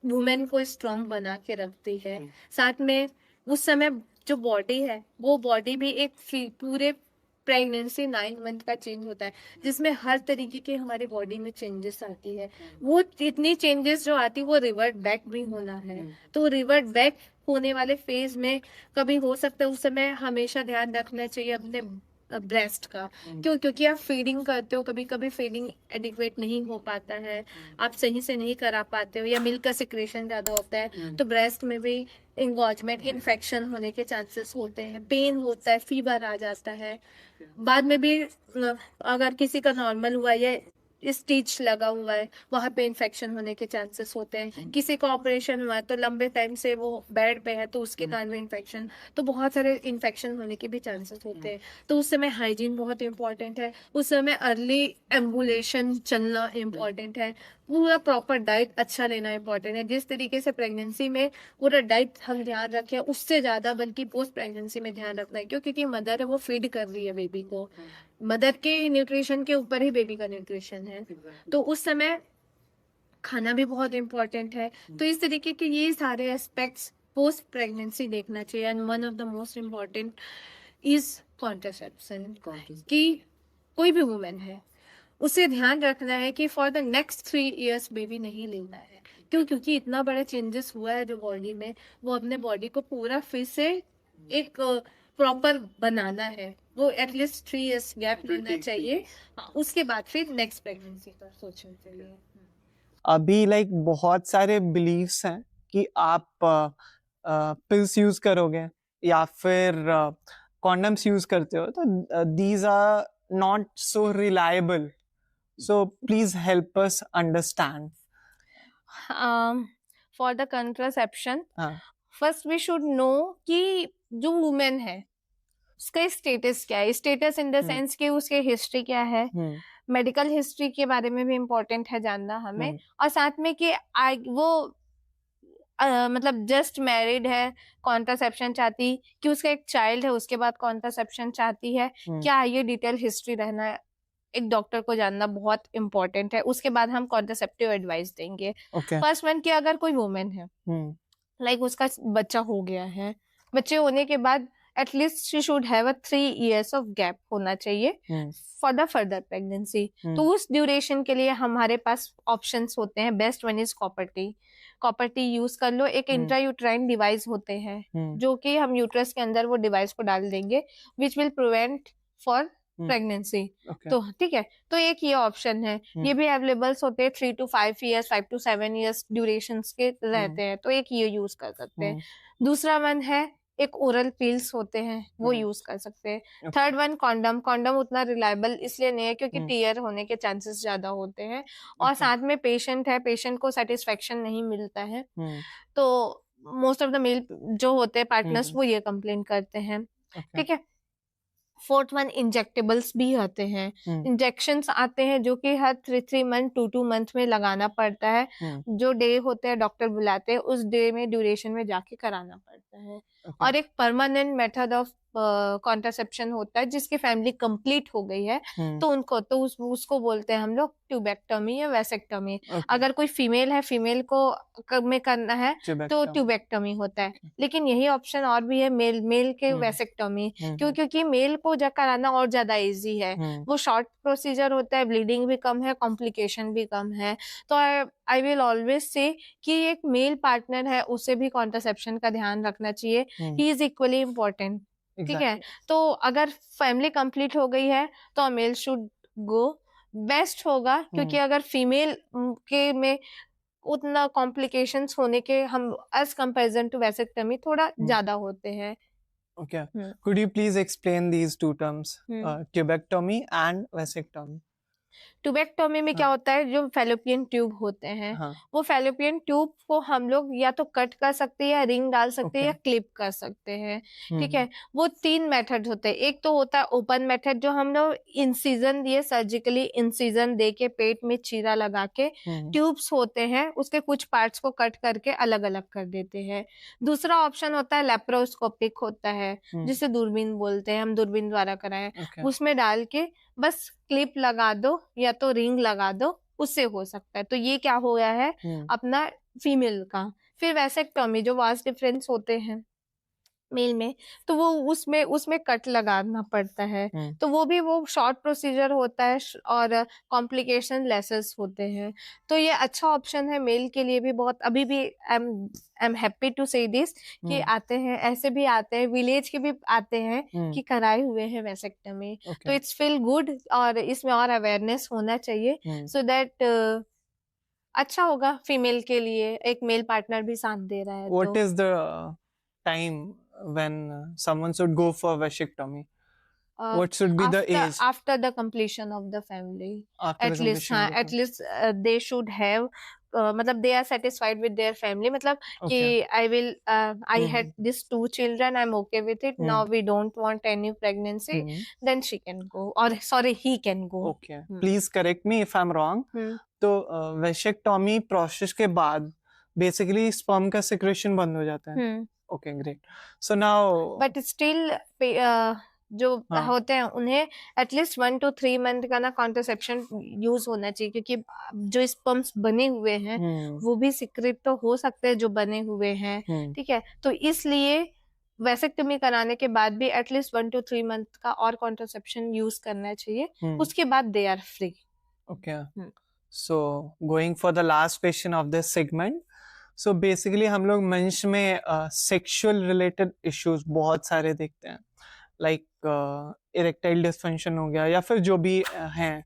वुमेन को स्ट्रांग बना के रखती है. साथ में उस समय जो बॉडी है वो बॉडी भी एक पूरे प्रेगनेंसी 9 मंथ का चेंज होता है जिसमें हर तरीके के हमारी बॉडी में चेंजेस आती है. वो इतनी चेंजेस जो आती है वो रिवर्ट बैक भी होना है. तो रिवर्ट बैक होने वाले फेज में कभी हो सकता है उस समय हमेशा ध्यान रखना चाहिए अपने ब्रेस्ट का. क्योंकि आप फीडिंग करते हो, कभी कभी फीडिंग एडिक्वेट नहीं हो पाता है, आप सही से नहीं करा पाते हो या मिल्क का सिक्रेशन ज्यादा होता है तो ब्रेस्ट में भी इंगॉजमेंट, इन्फेक्शन होने के चांसेस होते हैं, पेन होता है, फीवर आ जाता है. बाद में भी अगर किसी का नॉर्मल हुआ या स्टिच लगा हुआ है, वहाँ पे इन्फेक्शन होने के चांसेस होते हैं। किसी का ऑपरेशन हुआ है तो लंबे टाइम से वो बेड पे है तो उसके कारण भी इन्फेक्शन, तो बहुत सारे इन्फेक्शन होने के भी चांसेस होते हैं। तो उस समय हाइजीन बहुत इंपॉर्टेंट है, उस समय अर्ली एम्बुलेशन चलना इम्पॉर्टेंट है, पूरा प्रॉपर डाइट अच्छा लेना इम्पॉर्टेंट है। जिस तरीके से प्रेगनेंसी में पूरा डाइट हम ध्यान रखें, उससे ज़्यादा बल्कि पोस्ट प्रेगनेंसी में ध्यान रखना है, क्योंकि मदर है वो फीड कर रही है बेबी को, मदर के न्यूट्रिशन के ऊपर ही बेबी का न्यूट्रिशन है, तो उस समय खाना भी बहुत इम्पोर्टेंट है। तो इस तरीके के ये सारे एस्पेक्ट्स पोस्ट प्रेगनेंसी देखना चाहिए। And one of the most important is contraception, कि कोई भी वुमेन है उसे ध्यान रखना है कि for the next 3 years baby नहीं लेना है। क्यों? क्योंकि इतना बड़ा चेंजेस हुआ है जो बॉडी में, वो अपने बॉडी को पूरा फिर से एक प्रॉपर बनाना है। वो एटलीस्ट 3 years गैप लेना चाहिए, उसके बाद फिर नेक्स्ट प्रेगनेंसी का सोचना चाहिए। अभी लाइक बहुत सारे बिलीव्स हैं कि आप पिल्स यूज करोगे या फिर कॉन्डम्स यूज करते हो, तो these are not so reliable, so please help us understand. For the contraception, हाँ, फर्स्ट वी शुड नो कि जो वुमेन है उसका स्टेटस क्या है। स्टेटस इन द सेंस कि उसके हिस्ट्री क्या है, मेडिकल हिस्ट्री के बारे में भी इम्पोर्टेंट है जानना हमें, और साथ में कि वो मतलब जस्ट मैरिड है, कॉन्ट्रासेप्शन चाहती, कि उसका एक चाइल्ड है उसके बाद कॉन्ट्रासेप्शन चाहती है, क्या ये डिटेल हिस्ट्री रहना एक डॉक्टर को जानना बहुत इम्पोर्टेंट है। उसके बाद हम कॉन्ट्रासेप्टिव एडवाइस देंगे। फर्स्ट वन कि अगर कोई वुमेन है लाइक उसका बच्चा हो गया है, बच्चे होने के बाद at least she should have a 3 years of gap होना चाहिए फॉर द फर्दर प्रेगनेंसी। तो उस ड्यूरेशन के लिए हमारे पास ऑप्शंस होते हैं। Best one is copper T. Copper T use कर लो। एक इंट्रायूट्राइन डिवाइस होते हैं जो कि हम यूट्रस के अंदर वो डिवाइस को डाल देंगे, which will prevent for pregnancy. तो ठीक है, तो एक ये ऑप्शन है। ये भी अवेलेबल्स होते हैं 3 to 5 years, 5 to 7 years duration के रहते हैं, तो एक ये यूज कर सकते हैं। दूसरा वन है एक ओरल पिल्स होते हैं, वो यूज कर सकते हैं। Third one condom. कॉन्डम उतना रिलायबल इसलिए नहीं है क्योंकि टीयर होने के चांसेस ज्यादा होते हैं, और साथ में पेशेंट है, पेशेंट को सेटिस्फेक्शन नहीं मिलता है, तो मोस्ट ऑफ द मेल जो होते हैं पार्टनर्स वो ये कंप्लेन करते हैं। ठीक है। फोर्थ वन इंजेक्टेबल्स भी आते हैं। इंजेक्शंस आते हैं जो कि हर 3 मंथ 2 मंथ में लगाना पड़ता है। जो डे होते हैं डॉक्टर बुलाते हैं, उस डे में ड्यूरेशन में जाके कराना पड़ता है। और एक परमानेंट मेथड ऑफ कॉन्ट्रासेप्शन होता है जिसकी फैमिली कंप्लीट हो गई है, तो उनको तो उसको बोलते हैं हम लोग ट्यूबेक्टमी या वैसेक्टमी। अगर कोई फीमेल है, फीमेल को में करना है तो ट्यूबेक्टमी होता है। लेकिन यही ऑप्शन और भी है मेल के वैसेक्टमी, क्योंकि मेल को कराना और ज्यादा इजी है। वो शॉर्ट प्रोसीजर होता है, ब्लीडिंग भी कम है, कॉम्प्लिकेशन भी कम है। तो आई विल ऑलवेज से कि एक मेल पार्टनर है उसे भी कॉन्ट्रासेप्शन का ध्यान रखना चाहिए। He is equally important. ठीक है। तो अगर फैमिली कंप्लीट हो गई है तो मेल शुड गो, बेस्ट होगा, क्योंकि अगर फीमेल के में उतना कॉम्प्लिकेशंस होने के हम एज कंपैरिजन टू वैसेक्टमी थोड़ा ज्यादा होते हैं। Okay. Could you please explain these two terms, tubectomy and vasectomy? Tubectomy में क्या होता है, जो फेलोपियन ट्यूब होते हैं, वो फेलोपियन ट्यूब को हम लोग या तो कट कर सकते हैं, या रिंग डाल सकते हैं, या क्लिप कर सकते हैं। ठीक है। वो 3 मेथड होते हैं। एक तो होता है ओपन मेथड, जो हम लोग इंसिजन दिए, सर्जिकली इंसिजन दे के पेट में चीरा लगा के ट्यूब्स होते हैं उसके कुछ पार्ट्स को कट करके अलग अलग कर देते हैं। दूसरा ऑप्शन होता है लेप्रोस्कोपिक होता है, जिसे दूरबीन बोलते हैं, हम दूरबीन द्वारा कराएं। उसमें डाल के बस क्लिप लगा दो या तो रिंग लगा दो, उससे हो सकता है। तो ये क्या हो गया है अपना फीमेल का। फिर वैसेक्टोमी, जो वास्ट डिफरेंस होते हैं मेल में, तो वो उसमें कट लगाना पड़ता है। तो वो भी वो शॉर्ट प्रोसीजर होता है और कॉम्प्लिकेशन लेसेस होते हैं। तो ये अच्छा ऑप्शन है मेल के लिए भी बहुत। अभी भी आई एम हैप्पी टू से दिस कि आते हैं, ऐसे भी आते हैं, विलेज के भी आते हैं कि कराए हुए हैं वैसेक्टमी। तो इट्स फील गुड, और इसमें और अवेयरनेस होना चाहिए, सो दैट अच्छा होगा फीमेल के लिए। एक मेल पार्टनर भी साथ दे रहा है। What is the time when someone should go for vasectomy? What should be the age after the completion of the family. after the At least completion of the at least they should have मतलब they are satisfied with their family, मतलब कि Okay. I will I had these 2 children, I'm okay with it, now we don't want any pregnancy, then she can go, or sorry, he can go. Okay. Please correct me if I'm wrong. तो वेशेक्टॉमी process के बाद basically sperm का secretion बंद हो जाता है. Okay, great. So now but still जो हाँ. होते हैं उन्हें एटलीस्ट 1 to 3 मंथ का ना कॉन्ट्रासेप्शन यूज होना चाहिए, क्योंकि जो स्पर्म्स बने हुए हैं वो भी सिक्रेट तो हो सकते हैं जो बने हुए हैं, ठीक है. तो इसलिए वैसेक्टमी कराने के बाद भी एटलीस्ट 1 to 3 मंथ का और कॉन्ट्रासेप्शन यूज करना चाहिए, उसके बाद they are free. Okay. So going for the last question of this segment. So basically हम लोग मंच में सेक्सुअल रिलेटेड इश्यूज बहुत सारे देखते हैं, लाइक इरेक्टाइल डिसफंक्शन हो गया या फिर जो भी हैं.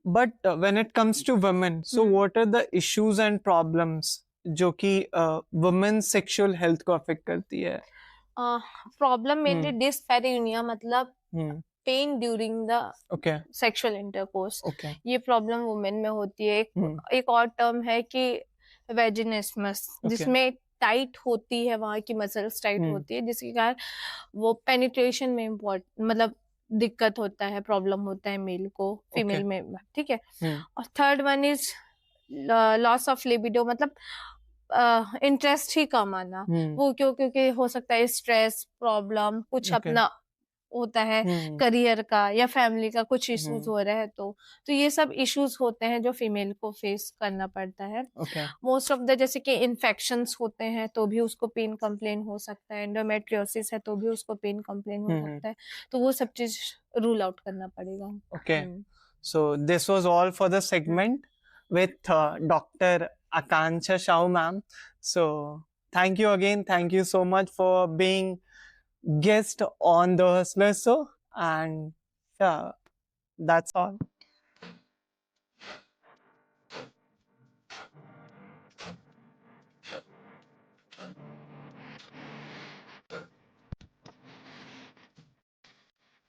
But when it comes to women, so what are the issues and problems जो कि वुमेन सेक्सुअल हेल्थ को अफेक्ट करती है? प्रॉब्लम मेनली डिस्पैरिनिया, मतलब pain during the okay. Sexual intercourse. Okay. ये प्रॉब्लम वुमेन में होती है. एक और टर्म है कि वेजिनिस्मस, जिसमें टाइट होती है, वहां की मसल्स टाइट होती है, जिसके कारण वो पेनिट्रेशन में मतलब दिक्कत होता है, प्रॉब्लम होता है मेल को फीमेल में, ठीक है. और third one is loss of libido, मतलब इंटरेस्ट ही कम आना. वो क्योंकि हो सकता है स्ट्रेस प्रॉब्लम, कुछ अपना होता है करियर का या फैमिली का कुछ इश्यूज हो रहे हैं, तो ये सब इश्यूज होते हैं जो फीमेल को फेस करना पड़ता है. मोस्ट ऑफ द जैसे कि इन्फेक्शंस होते हैं तो भी उसको पेन कंप्लेन हो सकता है, एंडोमेट्रियोसिस है तो भी उसको पेन कंप्लेन हो सकता है, तो वो सब चीज रूल आउट करना पड़ेगा. Okay. So this was all for the segment with doctor Akanksha Shahu ma'am. So thank you again, thank you so much for being guest on the Hustler Show, and yeah, that's all.